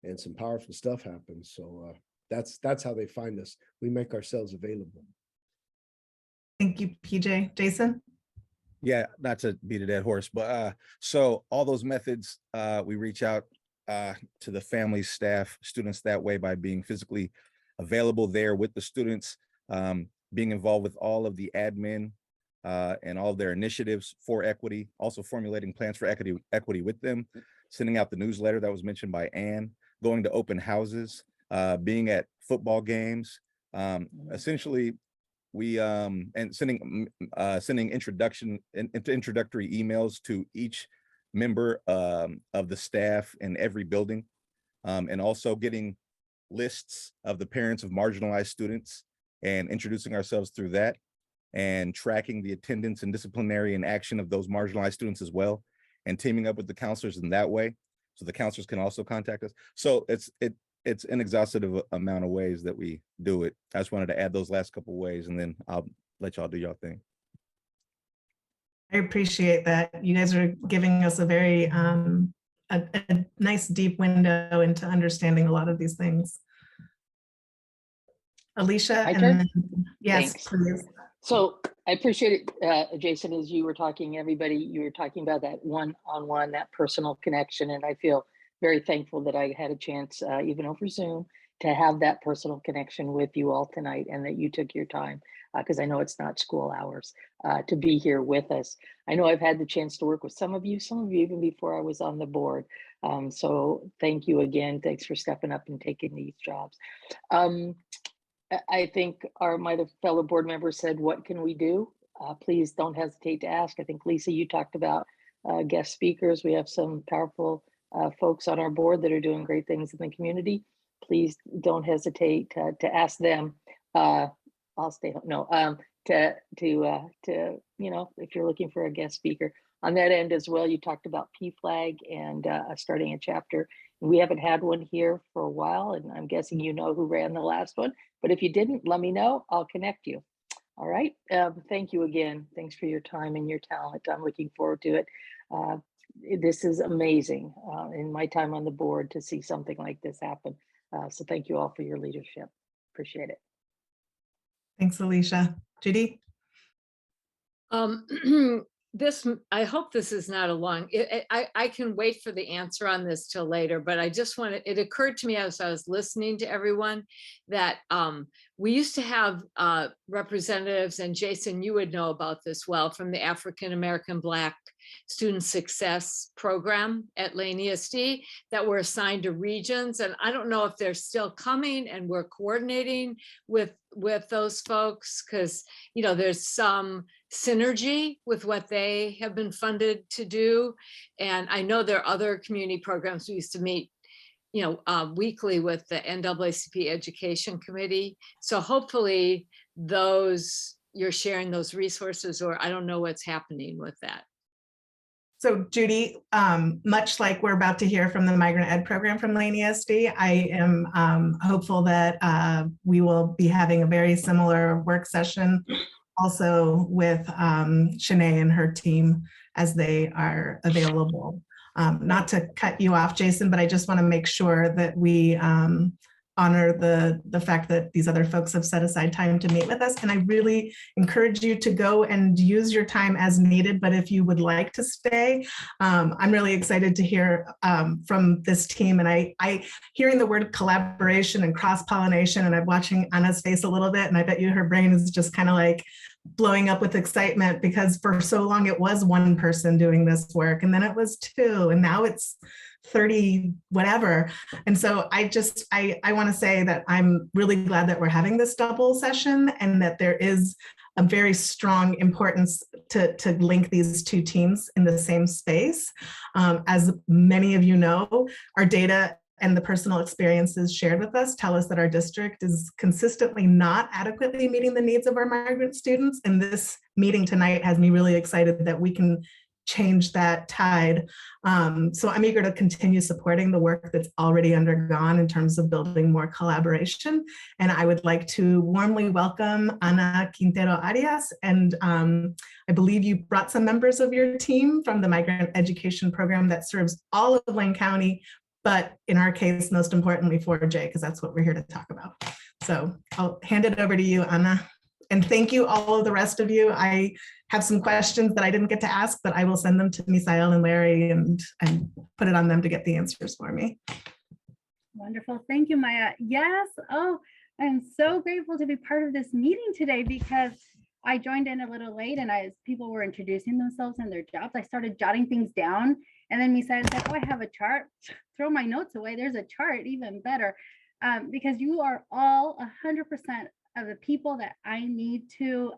and some powerful stuff happens. So that's how they find us. We make ourselves available. Thank you, PJ. Jason? Yeah, not to beat a dead horse, but so all those methods, we reach out to the family, staff, students that way by being physically available there with the students, being involved with all of the admin and all of their initiatives for equity, also formulating plans for equity with them, sending out the newsletter that was mentioned by Ann, going to open houses, being at football games, essentially we and sending introductory emails to each member of the staff in every building, and also getting lists of the parents of marginalized students and introducing ourselves through that, and tracking the attendance and disciplinary and action of those marginalized students as well, and teaming up with the counselors in that way, so the counselors can also contact us. So it's an exhaustive amount of ways that we do it. I just wanted to add those last couple of ways, and then I'll let y'all do y'all thing. I appreciate that. You guys are giving us a very a nice deep window into understanding a lot of these things. Alicia, My and turn? then, yes, Thanks. please. So I appreciate it, Jason, as you were talking, everybody, you were talking about that one-on-one, that personal connection. And I feel very thankful that I had a chance, even over Zoom, to have that personal connection with you all tonight, and that you took your time, because I know it's not school hours, to be here with us. I know I've had the chance to work with some of you even before I was on the board. So thank you again. Thanks for stepping up and taking these jobs. I think my fellow board members said, what can we do? Please don't hesitate to ask. I think, Lisa, you talked about guest speakers. We have some powerful folks on our board that are doing great things in the community. Please don't hesitate to ask them. I'll stay home. No, to you know, if you're looking for a guest speaker on that end as well. You talked about PFLAG and starting a chapter. We haven't had one here for a while, and I'm guessing you know who ran the last one. But if you didn't, let me know. I'll connect you. All right. Thank you again. Thanks for your time and your talent. I'm looking forward to it. This is amazing in my time on the board to see something like this happen. So thank you all for your leadership. Appreciate it. Thanks, Alicia. Judy? I hope this is not a long, I can wait for the answer on this till later, but I just wanted, it occurred to me as I was listening to everyone that we used to have representatives, and Jason, you would know about this well, from the African American Black Student Success Program at Lane ESD that were assigned to regions. And I don't know if they're still coming, and we're coordinating with those folks, because, you know, there's some synergy with what they have been funded to do. And I know there are other community programs. We used to meet, you know, weekly with the NAACP Education Committee. So hopefully you're sharing those resources, or I don't know what's happening with that. So Judy, much like we're about to hear from the Migrant Ed program from Lane ESD, I am hopeful that we will be having a very similar work session also with Shanae and her team as they are available. Not to cut you off, Jason, but I just want to make sure that we honor the fact that these other folks have set aside time to meet with us. And I really encourage you to go and use your time as needed. But if you would like to stay, I'm really excited to hear from this team. And I hearing the word collaboration and cross-pollination, and I'm watching Anna's face a little bit, and I bet you her brain is just kind of like, blowing up with excitement because for so long it was one person doing this work, and then it was two, and now it's 30 whatever. And so I want to say that I'm really glad that we're having this double session, and that there is a very strong importance to link these two teams in the same space. As many of you know, our data and the personal experiences shared with us tell us that our district is consistently not adequately meeting the needs of our migrant students. And this meeting tonight has me really excited that we can change that tide. So I'm eager to continue supporting the work that's already undergone in terms of building more collaboration. And I would like to warmly welcome Ana Quintero Arias. And I believe you brought some members of your team from the Migrant Education program that serves all of Wayne County, but in our case, most importantly, 4J, because that's what we're here to talk about. So I'll hand it over to you, Ana. And thank you, all of the rest of you. I have some questions that I didn't get to ask, but I will send them to Misael and Larry and put it on them to get the answers for me. Wonderful. Thank you, Maya. Yes. Oh, I'm so grateful to be part of this meeting today because I joined in a little late, and as people were introducing themselves and their jobs, I started jotting things down. And then Misael said, oh, I have a chart. Throw my notes away. There's a chart, even better, because you are all 100% of the people that I need to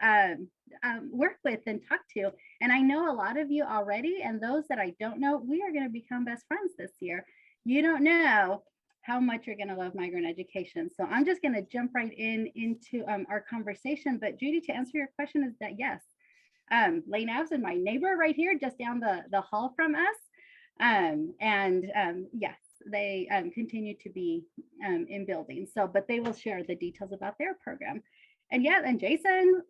work with and talk to. And I know a lot of you already, and those that I don't know, we are going to become best friends this year. You don't know how much you're going to love migrant education. So I'm just going to jump right into our conversation. But Judy, to answer your question is that yes, Lane Avs is my neighbor right here, just down the hall from us. Yes, they continue to be in buildings. So, but they will share the details about their program. And yeah, and Jason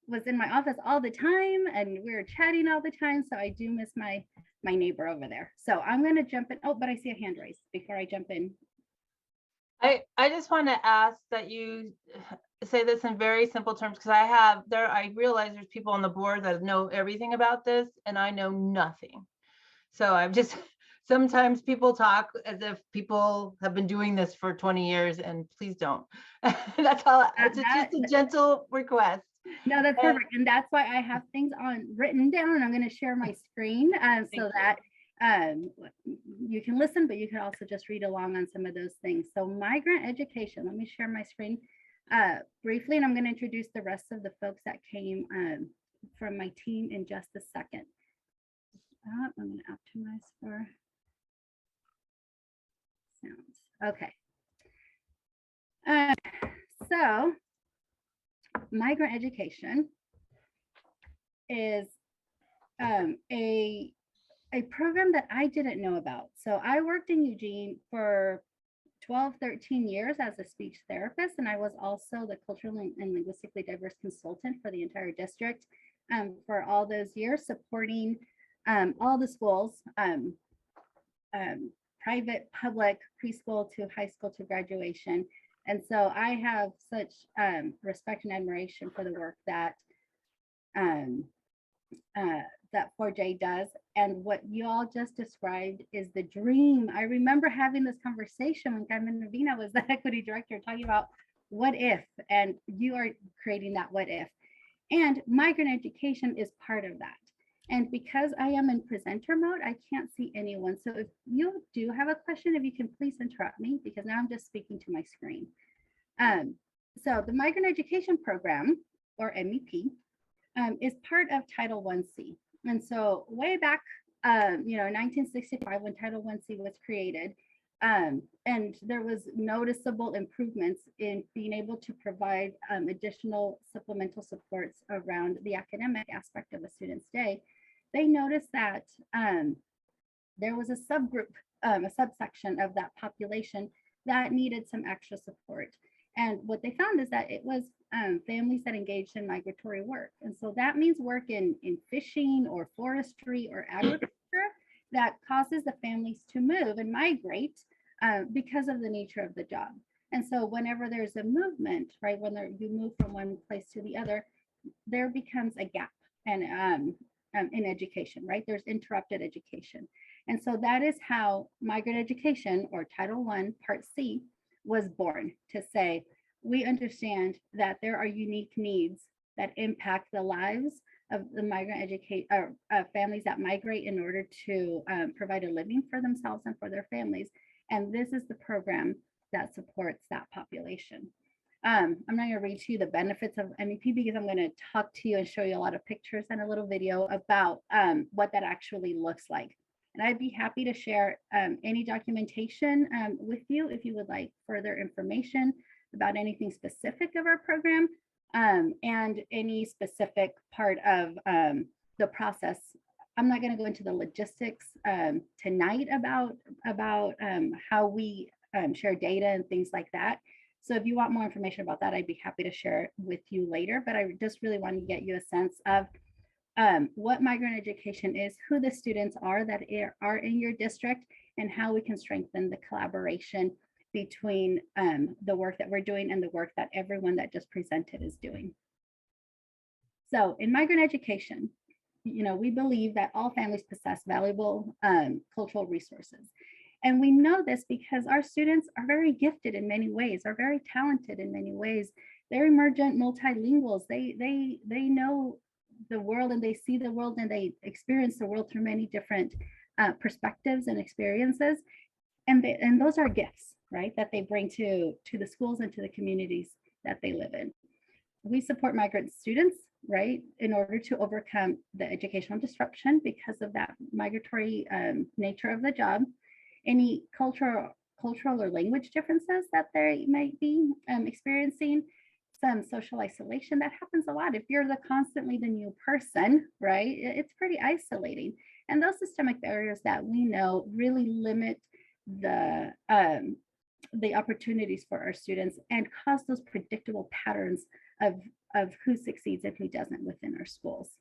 was in my office all the time, and we were chatting all the time. So I do miss my neighbor over there. So I'm going to jump in. Oh, but I see a hand raised before I jump in. I just want to ask that you say this in very simple terms, because I realize there's people on the board that know everything about this, and I know nothing. So I'm just, sometimes people talk as if people have been doing this for 20 years, and please don't. That's all. It's just a gentle request. No, that's perfect. And that's why I have things written down, and I'm going to share my screen so that you can listen, but you can also just read along on some of those things. So migrant education, let me share my screen briefly, and I'm going to introduce the rest of the folks that came from my team in just a second. I'm going to optimize for sounds. Okay. So migrant education is a program that I didn't know about. So I worked in Eugene for 12, 13 years as a speech therapist, and I was also the culturally and linguistically diverse consultant for the entire district for all those years, supporting all the schools, private, public, preschool to high school to graduation. And so I have such respect and admiration for the work that that 4J does. And what you all just described is the dream. I remember having this conversation when Carmen Navina was the equity director, talking about what if, and you are creating that what if. And migrant education is part of that. And because I am in presenter mode, I can't see anyone. So if you do have a question, if you can please interrupt me, because now I'm just speaking to my screen. So the Migrant Education Program, or MEP, is part of Title I-C. And so way back, 1965, when Title I-C was created, and there was noticeable improvements in being able to provide additional supplemental supports around the academic aspect of a student's day, they noticed that there was a subgroup, a subsection of that population that needed some extra support. And what they found is that it was families that engaged in migratory work. And so that means work in fishing or forestry or agriculture that causes the families to move and migrate because of the nature of the job. And so whenever there's a movement, right, when you move from one place to the other, there becomes a gap and in education, right? There's interrupted education. And so that is how migrant education, or Title I Part C, was born, to say, we understand that there are unique needs that impact the lives of the migrant families that migrate in order to provide a living for themselves and for their families. And this is the program that supports that population. I'm not going to read to you the benefits of MEP because I'm going to talk to you and show you a lot of pictures and a little video about what that actually looks like. And I'd be happy to share any documentation with you if you would like further information about anything specific of our program and any specific part of the process. I'm not going to go into the logistics tonight about how we share data and things like that. So if you want more information about that, I'd be happy to share it with you later. But I just really want to get you a sense of what migrant education is, who the students are that are in your district, and how we can strengthen the collaboration between the work that we're doing and the work that everyone that just presented is doing. So in migrant education, we believe that all families possess valuable cultural resources. And we know this because our students are very gifted in many ways, are very talented in many ways. They're emergent multilinguals. They know the world and they see the world and they experience the world through many different perspectives and experiences. And those are gifts, right, that they bring to the schools and to the communities that they live in. We support migrant students, right, in order to overcome the educational disruption because of that migratory nature of the job. Any cultural or language differences that they might be experiencing, some social isolation that happens a lot. If you're constantly the new person, right, it's pretty isolating. And those systemic barriers that we know really limit the opportunities for our students and cause those predictable patterns of who succeeds and who doesn't within our schools.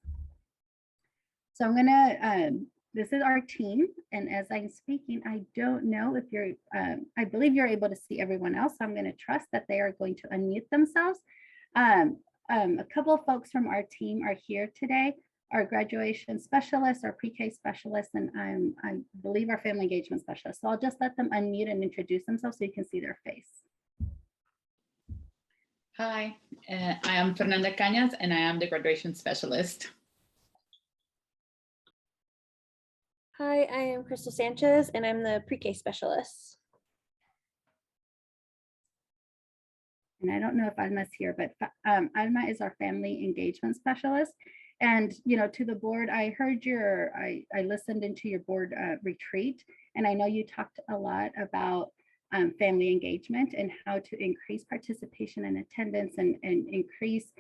So I'm gonna this is our team, and as I'm speaking, I don't know if you're, I believe you're able to see everyone else, so I'm going to trust that they are going to unmute themselves. A couple of folks from our team are here today, our graduation specialists, our pre-K specialists, and I believe our family engagement specialist. So I'll just let them unmute and introduce themselves so you can see their face. Hi, I am Fernanda Cañas, and I am the graduation specialist. Hi, I am Crystal Sanchez, and I'm the pre-K specialist. And I don't know if Alma's here, but Alma is our family engagement specialist. And, to the board, I heard I listened into your board retreat, and I know you talked a lot about family engagement and how to increase participation and attendance and increase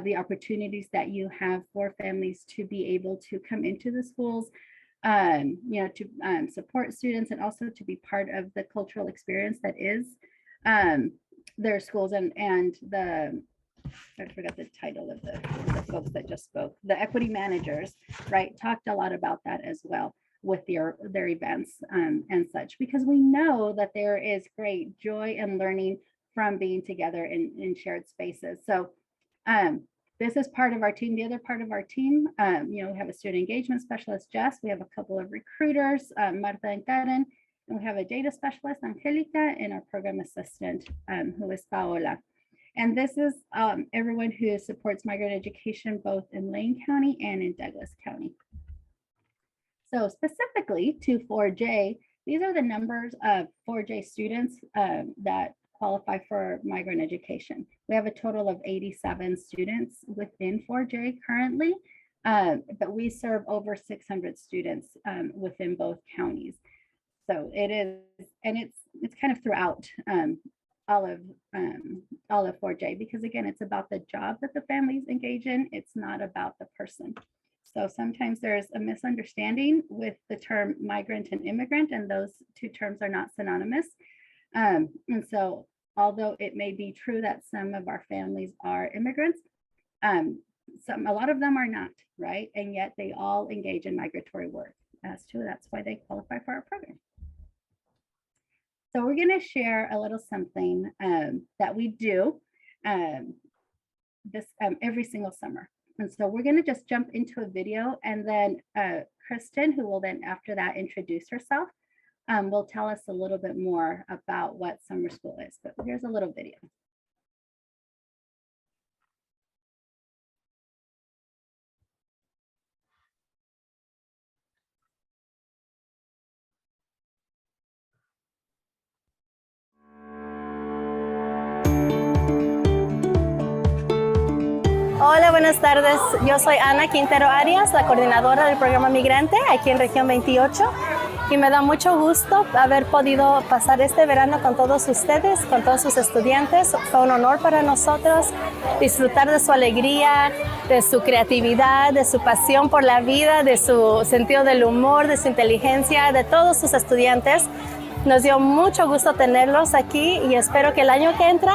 the opportunities that you have for families to be able to come into the schools, to support students and also to be part of the cultural experience that is their schools and I forgot the title of the folks that just spoke, the equity managers, right, talked a lot about that as well with their events and such, because we know that there is great joy and learning from being together in shared spaces. So this is part of our team. The other part of our team, we have a student engagement specialist, Jess. We have a couple of recruiters, Marta and Karen, and we have a data specialist, Angelica, and our program assistant, who is Paola. And this is everyone who supports migrant education, both in Lane County and in Douglas County. So specifically to 4J, these are the numbers of 4J students that qualify for migrant education. We have a total of 87 students within 4J currently, but we serve over 600 students within both counties. So it is, and it's kind of throughout all of 4J, because again, it's about the job that the families engage in. It's not about the person. So sometimes there's a misunderstanding with the term migrant and immigrant, and those two terms are not synonymous. And so although it may be true that some of our families are immigrants, a lot of them are not, right? And yet they all engage in migratory work as too. That's why they qualify for our program. So we're going to share a little something that we do every single summer. And so we're going to just jump into a video, and then Kristen, who will then after that introduce herself, will tell us a little bit more about what summer school is. But here's a little video. Hola, buenas tardes. Yo soy Ana Quintero Arias, la coordinadora del programa Migrante aquí en Región 28. Y me da mucho gusto haber podido pasar este verano con todos ustedes, con todos sus estudiantes. Fue un honor para nosotros disfrutar de su alegría, de su creatividad, de su pasión por la vida, de su sentido del humor, de su inteligencia, de todos sus estudiantes. Nos dio mucho gusto tenerlos aquí y espero que el año que entra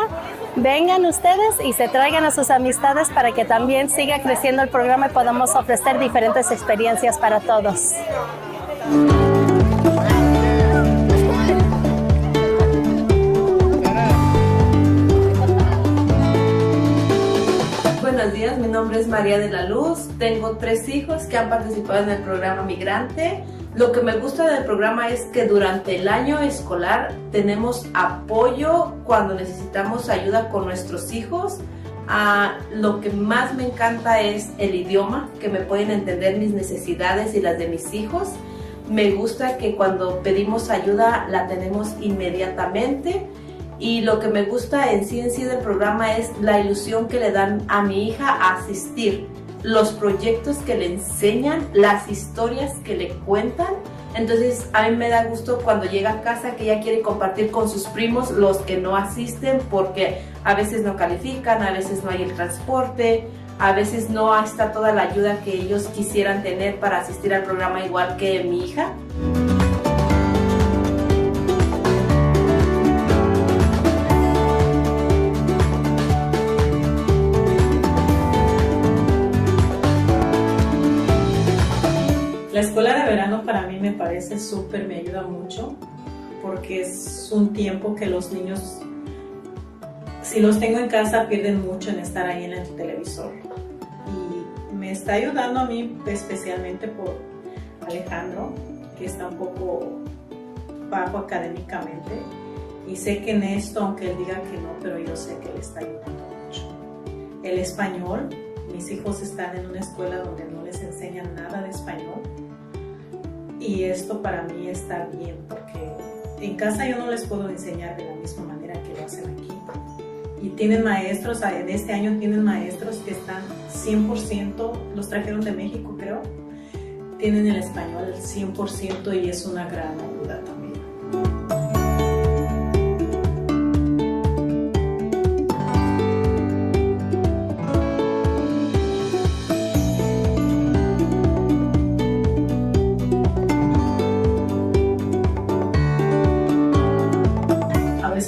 vengan ustedes y se traigan a sus amistades para que también siga creciendo el programa y podamos ofrecer diferentes experiencias para todos. Buenos días, mi nombre es María de la Luz, tengo 3 hijos que han participado en el programa Migrante. Lo que me gusta del programa es que durante el año escolar tenemos apoyo cuando necesitamos ayuda con nuestros hijos. Lo que más me encanta es el idioma, que me pueden entender mis necesidades y las de mis hijos. Me gusta que cuando pedimos ayuda la tenemos inmediatamente. Y lo que me gusta en sí del programa es la ilusión que le dan a mi hija a asistir, los proyectos que le enseñan, las historias que le cuentan. Entonces a mí me da gusto cuando llega a casa que ella quiere compartir con sus primos, los que no asisten, porque a veces no califican, a veces no hay el transporte, a veces no está toda la ayuda que ellos quisieran tener para asistir al programa igual que mi hija. La escuela de verano para mí me parece súper, me ayuda mucho porque es un tiempo que los niños, si los tengo en casa, pierden mucho en estar ahí en el televisor. Y me está ayudando a mí especialmente por Alejandro, que está un poco bajo académicamente. Y sé que en esto, aunque él diga que no, pero yo sé que le está ayudando mucho. El español, mis hijos están en una escuela donde no les enseñan nada de español. Y esto para mí está bien porque en casa yo no les puedo enseñar de la misma manera que lo hacen aquí. Y tienen maestros, en este año tienen maestros que están 100%, los trajeron de México creo, tienen el español al 100% y es una gran ayuda también.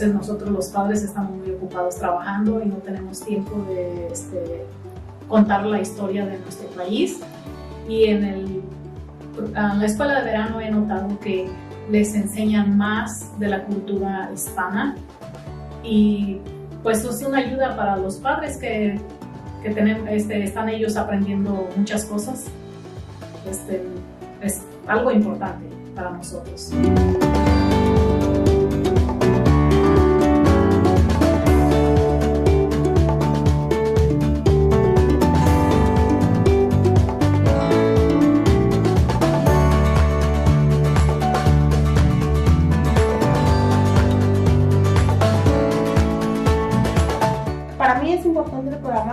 Nosotros los padres estamos muy ocupados trabajando y no tenemos tiempo de contar la historia de nuestro país. Y en la escuela de verano he notado que les enseñan más de la cultura hispana y pues es una ayuda para los padres que tenemos, están ellos aprendiendo muchas cosas. Es algo importante para nosotros.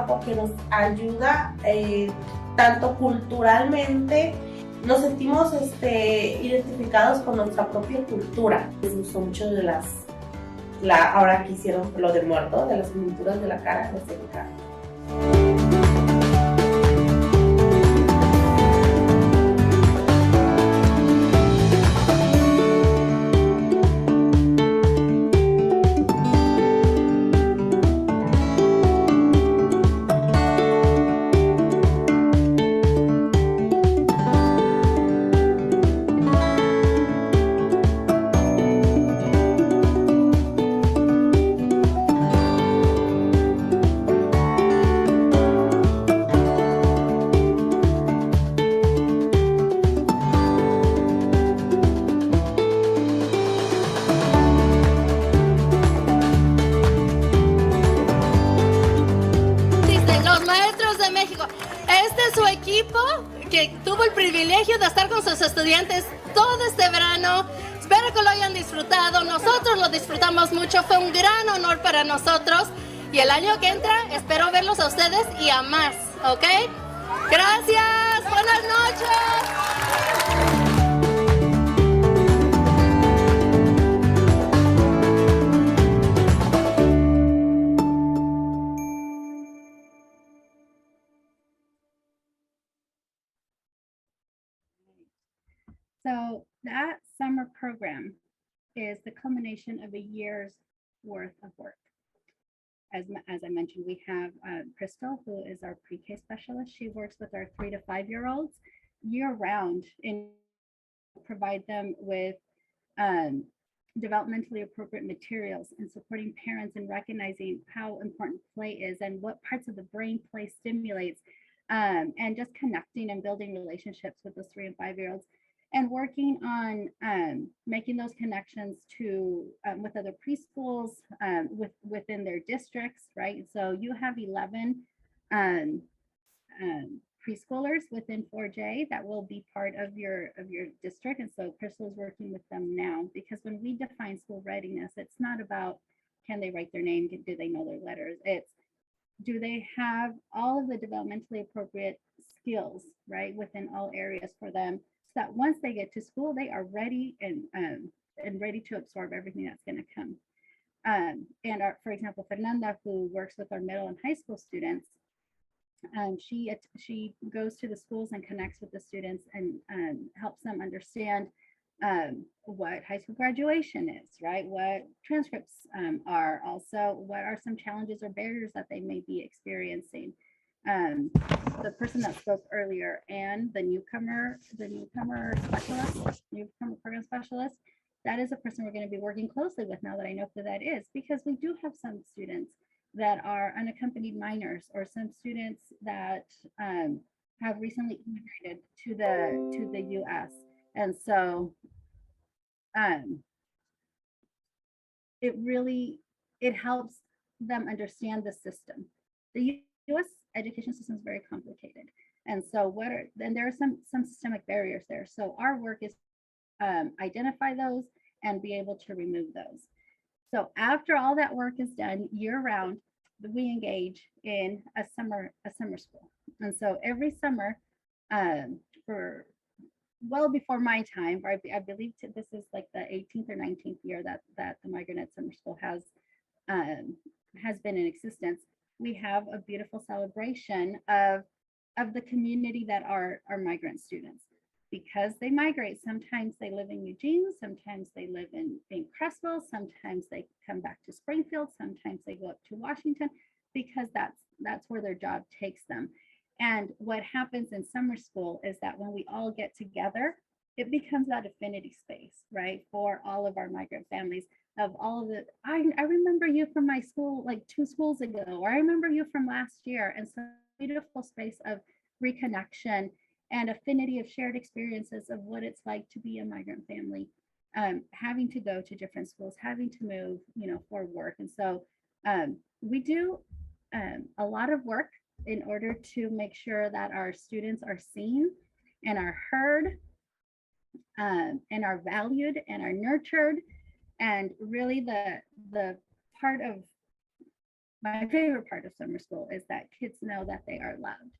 Porque nos ayuda tanto culturalmente, nos sentimos identificados con nuestra propia cultura. Les gustó mucho de ahora que hicieron lo de muerto, de las pinturas de la cara, les encanta. Que tuvo el privilegio de estar con sus estudiantes todo este verano. Espero que lo hayan disfrutado. Nosotros lo disfrutamos mucho. Fue un gran honor para nosotros. y el año que entra espero verlos a ustedes y a más, ¿ok? Gracias, buenas noches. So that summer program is the culmination of a year's worth of work. As I mentioned, we have Crystal, who is our pre-K specialist. She works with our 3 to 5 year olds year round and provide them with developmentally appropriate materials and supporting parents in recognizing how important play is and what parts of the brain play stimulates, and just connecting and building relationships with those 3 and 5 year olds, and working on making those connections to with other preschools within their districts, right? So you have 11 preschoolers within 4J that will be part of your district, and so Crystal is working with them now, because when we define school readiness, it's not about can they write their name, do they know their letters, it's do they have all of the developmentally appropriate skills, right, within all areas for them, so that once they get to school, they are ready and ready to absorb everything that's going to come. And for example, Fernanda, who works with our middle and high school students, she goes to the schools and connects with the students and helps them understand what high school graduation is, right? What transcripts are, also what are some challenges or barriers that they may be experiencing. The person that spoke earlier, and the newcomer specialist, newcomer program specialist, that is a person we're going to be working closely with now that I know who that is, because we do have some students that are unaccompanied minors, or some students that have recently immigrated to the US. And so it helps them understand the system. The US education system is very complicated. And so there are some systemic barriers there. So our work is identify those and be able to remove those. So after all that work is done year round, we engage in a summer school. And so every summer, for well before my time, I believe this is like the 18th or 19th year that the Migrant Ed Summer School has been in existence, we have a beautiful celebration of the community that are migrant students. Because they migrate, sometimes they live in Eugene, sometimes they live in Crestville, sometimes they come back to Springfield, sometimes they go up to Washington, because that's where their job takes them. And what happens in summer school is that when we all get together, it becomes that affinity space, right, for all of our migrant families. Of all of it, I remember you from my school like 2 schools ago, or I remember you from last year. And so beautiful space of reconnection and affinity of shared experiences of what it's like to be a migrant family, having to go to different schools, having to move, for work. And so we do a lot of work in order to make sure that our students are seen and are heard, and are valued and are nurtured. And really the part of my favorite part of summer school is that kids know that they are loved.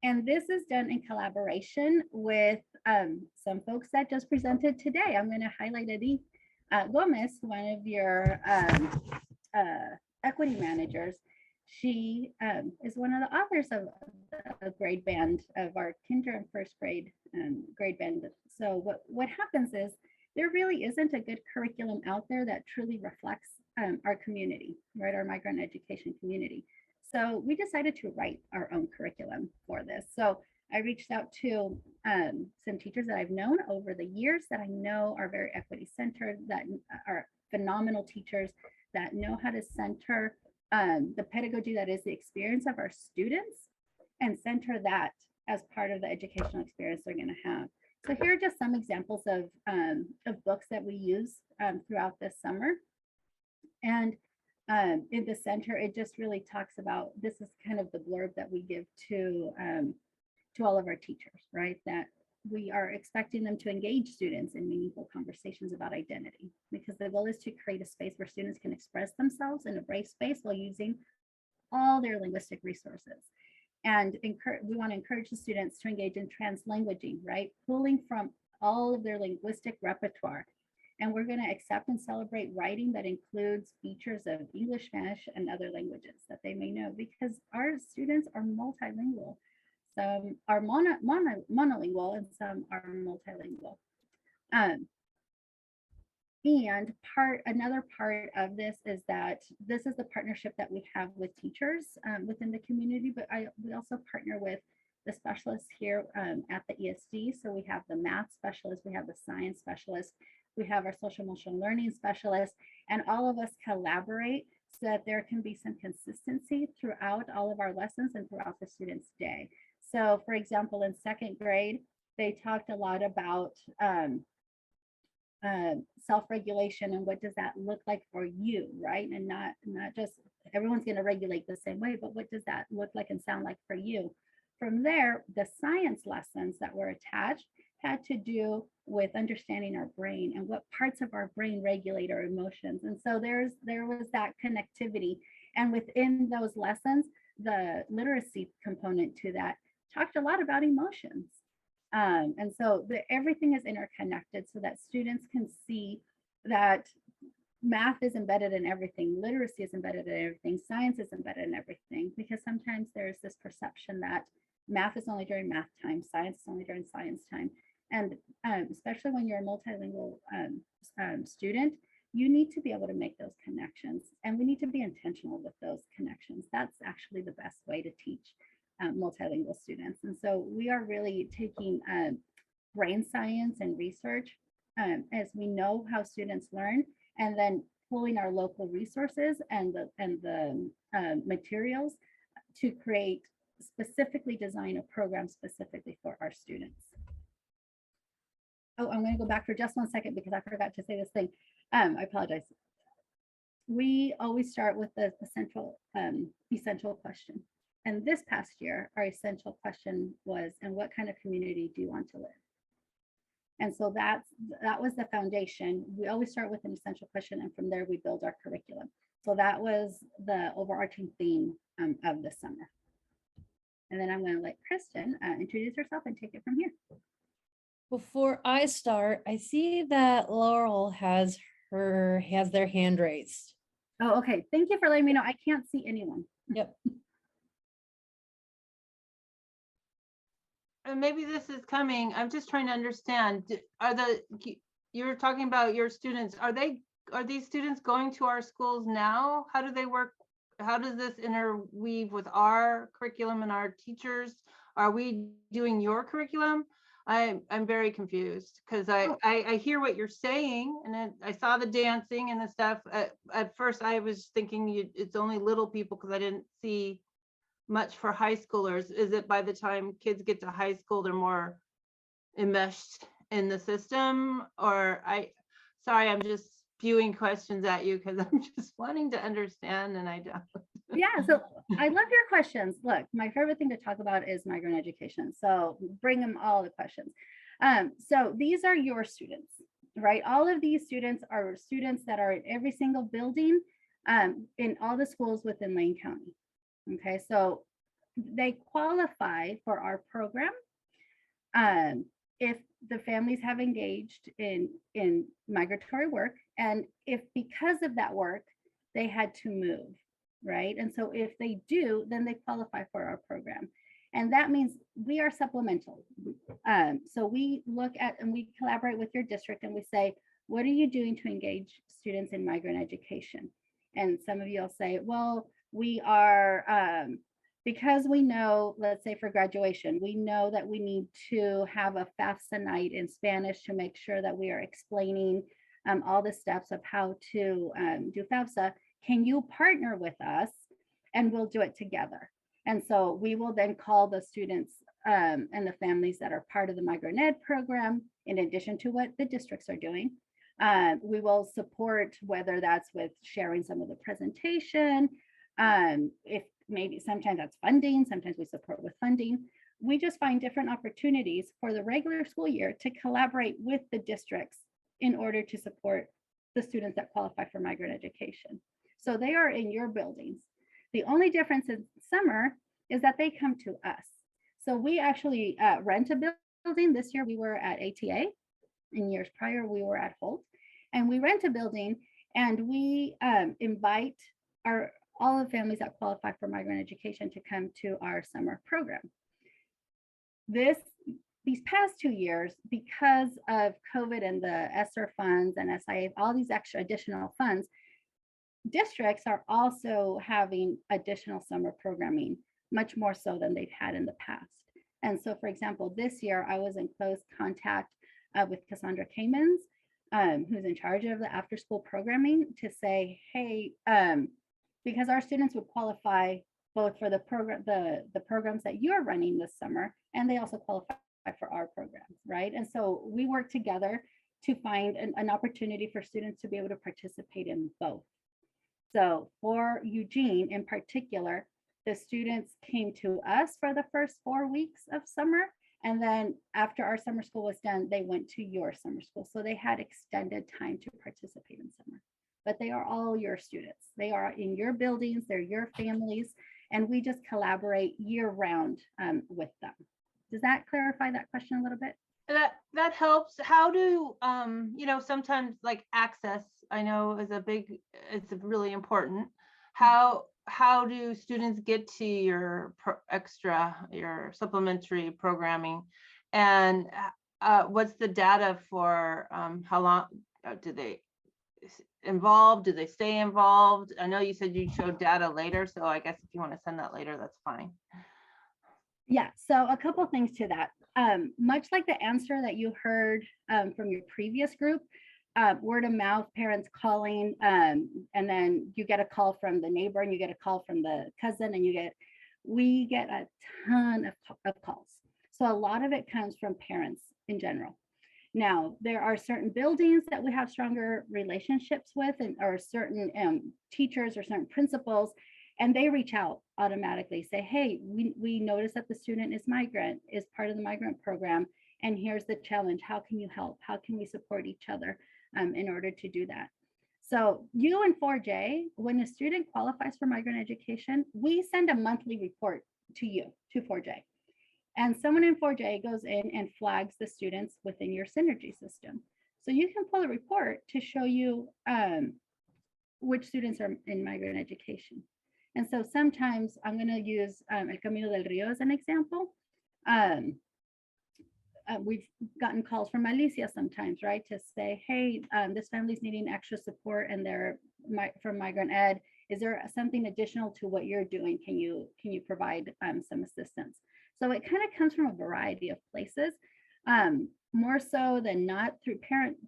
And this is done in collaboration with some folks that just presented today. I'm going to highlight Edith Gomez, one of your equity managers. She is one of the authors of a grade band of our kinder and first grade grade band. So what happens is there really isn't a good curriculum out there that truly reflects our community, right? Our migrant education community. So we decided to write our own curriculum for this. So I reached out to some teachers that I've known over the years that I know are very equity centered, that are phenomenal teachers, that know how to center the pedagogy that is the experience of our students, and center that as part of the educational experience they're going to have. So here are just some examples of books that we use throughout this summer. And in the center, it just really talks about, this is kind of the blurb that we give to all of our teachers, right? That we are expecting them to engage students in meaningful conversations about identity, because the goal is to create a space where students can express themselves in a brave space while using all their linguistic resources. And we want to encourage the students to engage in translanguaging, right? Pulling from all of their linguistic repertoire. And we're going to accept and celebrate writing that includes features of English, Spanish, and other languages that they may know, because our students are multilingual. Some are monolingual and some are multilingual. And another part of this is that this is the partnership that we have with teachers within the community, but we also partner with the specialists here at the ESD. So we have the math specialist, we have the science specialist, we have our social emotional learning specialist, and all of us collaborate so that there can be some consistency throughout all of our lessons and throughout the students' day. So for example, in second grade, they talked a lot about self-regulation and what does that look like for you, right? And not just everyone's going to regulate the same way, but what does that look like and sound like for you? From there, the science lessons that were attached had to do with understanding our brain and what parts of our brain regulate our emotions. And so there was that connectivity. And within those lessons, the literacy component to that talked a lot about emotions. And so everything is interconnected so that students can see that math is embedded in everything, literacy is embedded in everything, science is embedded in everything, because sometimes there's this perception that math is only during math time, science is only during science time. And especially when you're a multilingual student, you need to be able to make those connections, and we need to be intentional with those connections. That's actually the best way to teach multilingual students. And so we are really taking brain science and research as we know how students learn, and then pulling our local resources and the materials to create specifically design a program specifically for our students. Oh, I'm going to go back for just 1 second because I forgot to say this thing. I apologize. We always start with the essential question. And this past year, our essential question was, and what kind of community do you want to live? And so that was the foundation. We always start with an essential question, and from there we build our curriculum. So that was the overarching theme of the summer. And then I'm going to let Kristen introduce herself and take it from here. Before I start, I see that Laurel has their hand raised. Oh, okay. Thank you for letting me know. I can't see anyone. Yep. And maybe this is coming. I'm just trying to understand. You're talking about your students. Are these students going to our schools now? How do they work? How does this interweave with our curriculum and our teachers? Are we doing your curriculum? I'm very confused because I hear what you're saying, and then I saw the dancing and the stuff. At first I was thinking it's only little people because I didn't see much for high schoolers. Is it by the time kids get to high school they're more enmeshed in the system? Or sorry, I'm just spewing questions at you because I'm just wanting to understand and I don't. Yeah, so I love your questions. Look, my favorite thing to talk about is migrant education. So bring them all the questions. So these are your students, right? All of these students are students that are in every single building in all the schools within Lane County. Okay, so they qualify for our program if the families have engaged in migratory work, and if because of that work they had to move, right? And so if they do, then they qualify for our program. And that means we are supplemental. So we look at and we collaborate with your district and we say, what are you doing to engage students in migrant education? And some of you will say, well, we are, because we know, let's say for graduation, we know that we need to have a FAFSA night in Spanish to make sure that we are explaining all the steps of how to do FAFSA. Can you partner with us and we'll do it together? And so we will then call the students and the families that are part of the Migrant Ed program, in addition to what the districts are doing. We will support, whether that's with sharing some of the presentation, if maybe sometimes that's funding, sometimes we support with funding. we just find different opportunities for the regular school year to collaborate with the districts in order to support the students that qualify for migrant education. So they are in your buildings. The only difference in summer is that they come to us. So we actually rent a building. This year we were at ATA. In years prior, we were at Holt. And we rent a building and we invite all the families that qualify for migrant education to come to our summer program. These past 2 years, because of COVID and the ESSER funds and SIA, all these extra additional funds, districts are also having additional summer programming, much more so than they've had in the past. And so, for example, this year I was in close contact with Cassandra Kamens, who's in charge of the after school programming, to say, hey, because our students would qualify both for the programs that you're running this summer, and they also qualify for our programs, right? And so we work together to find an opportunity for students to be able to participate in both. So for Eugene in particular, the students came to us for the first 4 weeks of summer. And then after our summer school was done, they went to your summer school. So they had extended time to participate in summer. But they are all your students. They are in your buildings, they're your families, and we just collaborate year round with them. Does that clarify that question a little bit? That helps. How do sometimes like access, I know it's really important. How do students get to your your supplementary programming, and what's the data for how long do they involved? Do they stay involved? I know you said you showed data later, so I guess if you want to send that later, that's fine. Yeah, so a couple things to that. Much like the answer that you heard from your previous group, word of mouth, parents calling, and then you get a call from the neighbor and you get a call from the cousin, and we get a ton of calls. So a lot of it comes from parents in general. Now, there are certain buildings that we have stronger relationships with, or certain teachers or certain principals, and they reach out automatically, say, hey, we noticed that the student is part of the migrant program, and here's the challenge. How can you help? How can we support each other in order to do that? So you in 4J, when a student qualifies for migrant education, we send a monthly report to you, to 4J. And someone in 4J goes in and flags the students within your synergy system. So you can pull a report to show you which students are in migrant education. And so sometimes I'm going to use El Camino del Rio as an example. We've gotten calls from Alicia sometimes, right, to say, hey, this family's needing extra support and they're from Migrant Ed. Is there something additional to what you're doing? Can you provide some assistance? So it kind of comes from a variety of places. More so than not, through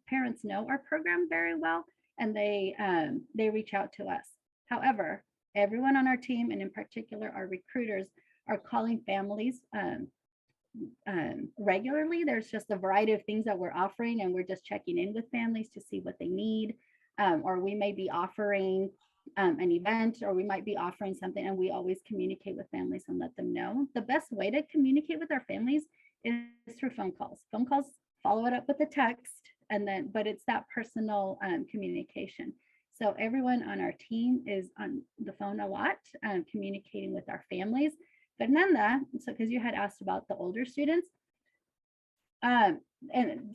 parents know our program very well, and they reach out to us. However, everyone on our team, and in particular our recruiters, are calling families regularly. There's just a variety of things that we're offering, and we're just checking in with families to see what they need. Or we may be offering an event, or we might be offering something, and we always communicate with families and let them know. The best way to communicate with our families is through phone calls. Phone calls, follow it up with a text, but it's that personal communication. So everyone on our team is on the phone a lot, communicating with our families. Fernanda, so because you had asked about the older students, and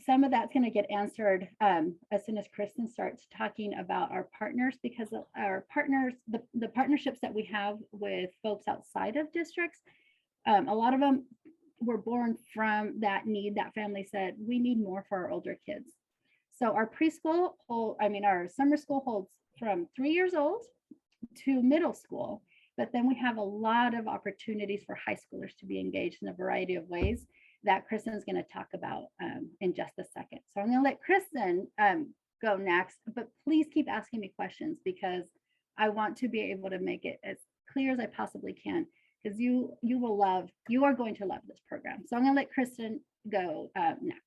some of that's going to get answered as soon as Kristen starts talking about our partners, because our partners, the partnerships that we have with folks outside of districts, a lot of them were born from that need. That family said, we need more for our older kids. So our preschool, our summer school holds from 3 years old to middle school, but then we have a lot of opportunities for high schoolers to be engaged in a variety of ways that Kristen is going to talk about in just a second. So I'm going to let Kristen go next, but please keep asking me questions, because I want to be able to make it as clear as I possibly can, because you are going to love this program. So I'm going to let Kristen go next.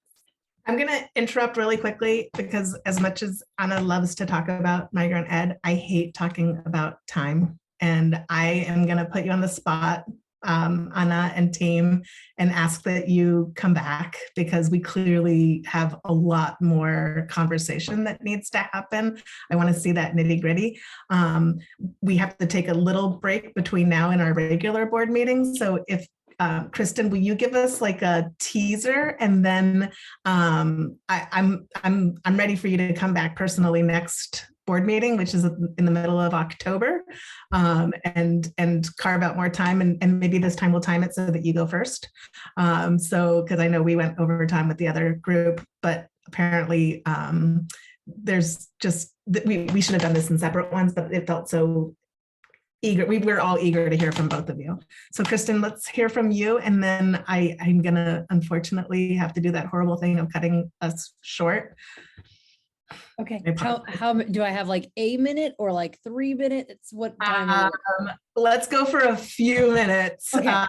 I'm going to interrupt really quickly, because as much as Anna loves to talk about migrant ed, I hate talking about time. And I am going to put you on the spot Anna and team, and ask that you come back, because we clearly have a lot more conversation that needs to happen. I want to see that nitty gritty. We have to take a little break between now and our regular board meeting. So if Kristen, will you give us like a teaser, and then I'm ready for you to come back personally next board meeting, which is in the middle of October, and carve out more time, and maybe this time we'll time it so that you go first. So, because I know we went over time with the other group, but apparently there's just, we should have done this in separate ones, but it felt so eager. We were all eager to hear from both of you. So Kristen, let's hear from you. And then I'm gonna unfortunately have to do that horrible thing of cutting us short. Okay, how do I have, like a minute or like 3 minutes? What time? Let's go for a few minutes. Okay.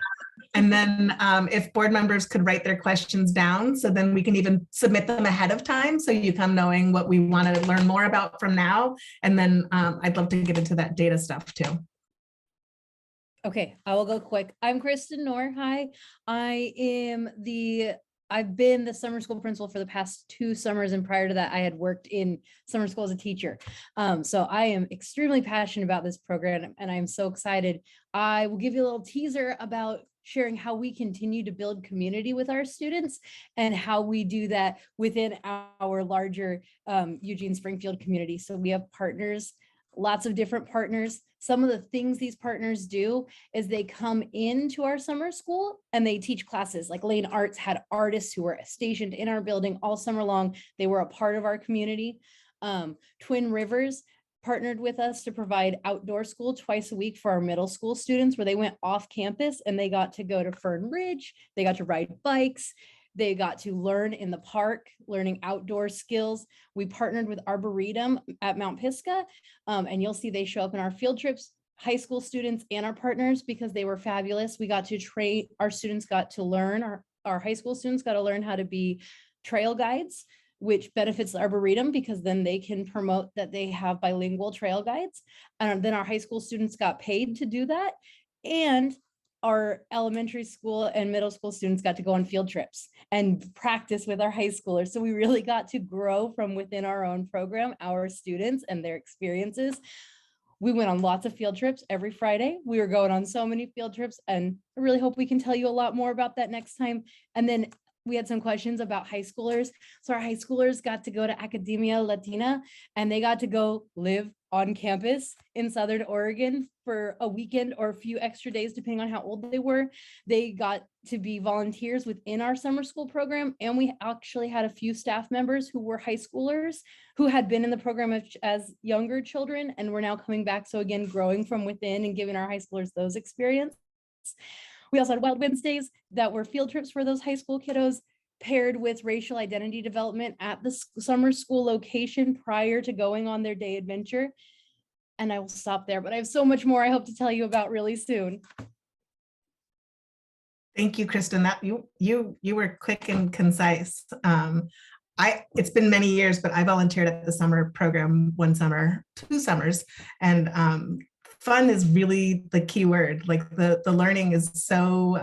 And then if board members could write their questions down, so then we can even submit them ahead of time, so you come knowing what we want to learn more about from now. And then I'd love to get into that data stuff too. Okay, I will go quick. I'm Kristen Knorr. Hi, I've been the summer school principal for the past 2 summers, and prior to that, I had worked in summer school as a teacher. So I am extremely passionate about this program, and I'm so excited. I will give you a little teaser about sharing how we continue to build community with our students, and how we do that within our larger Eugene Springfield community. So we have partners, lots of different partners. Some of the things these partners do is they come into our summer school and they teach classes. Like Lane Arts had artists who were stationed in our building all summer long. They were a part of our community. Twin Rivers partnered with us to provide outdoor school twice a week for our middle school students, where they went off campus and they got to go to Fern Ridge. They got to ride bikes. They got to learn in the park, learning outdoor skills. We partnered with Arboretum at Mount Pisgah, and you'll see they show up in our field trips, high school students and our partners, because they were fabulous. We got to train, our students got to learn, our high school students got to learn how to be trail guides, which benefits the Arboretum, because then they can promote that they have bilingual trail guides. And then our high school students got paid to do that. And our elementary school and middle school students got to go on field trips and practice with our high schoolers. So we really got to grow from within our own program, our students and their experiences. We went on lots of field trips every Friday. We were going on so many field trips, and I really hope we can tell you a lot more about that next time. And then we had some questions about high schoolers. So our high schoolers got to go to Academia Latina, and they got to go live on campus in Southern Oregon for a weekend or a few extra days, depending on how old they were. They got to be volunteers within our summer school program. And we actually had a few staff members who were high schoolers who had been in the program as younger children and were now coming back. So again, growing from within and giving our high schoolers those experiences. We also had Wild Wednesdays that were field trips for those high school kiddos, paired with racial identity development at the summer school location prior to going on their day adventure. And I will stop there, but I have so much more I hope to tell you about really soon. Thank you, Kristen. That you were quick and concise. It's been many years, but I volunteered at the summer program 1 summer, 2 summers, and fun is really the key word. Like the learning is so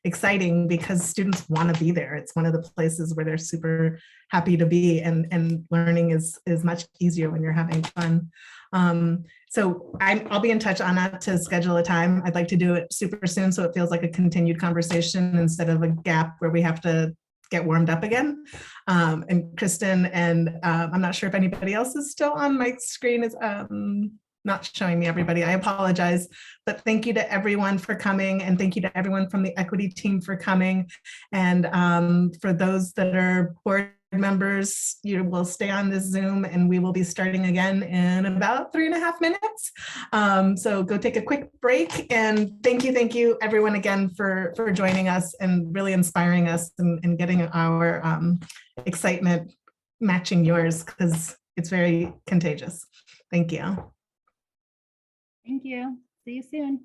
exciting because students want to be there. It's one of the places where they're super happy to be, and learning is much easier when you're having fun. So I'll be in touch, Anna, to schedule a time. I'd like to do it super soon, so it feels like a continued conversation instead of a gap where we have to get warmed up again. And Kristen, and I'm not sure if anybody else is still on. My screen is not showing me everybody. I apologize, but thank you to everyone for coming, and thank you to everyone from the equity team for coming. And for those that are board members, you will stay on this Zoom, and we will be starting again in about 3.5 minutes. So go take a quick break, and thank you everyone again for joining us and really inspiring us and getting our excitement matching yours, because it's very contagious. Thank you. Thank you. See you soon.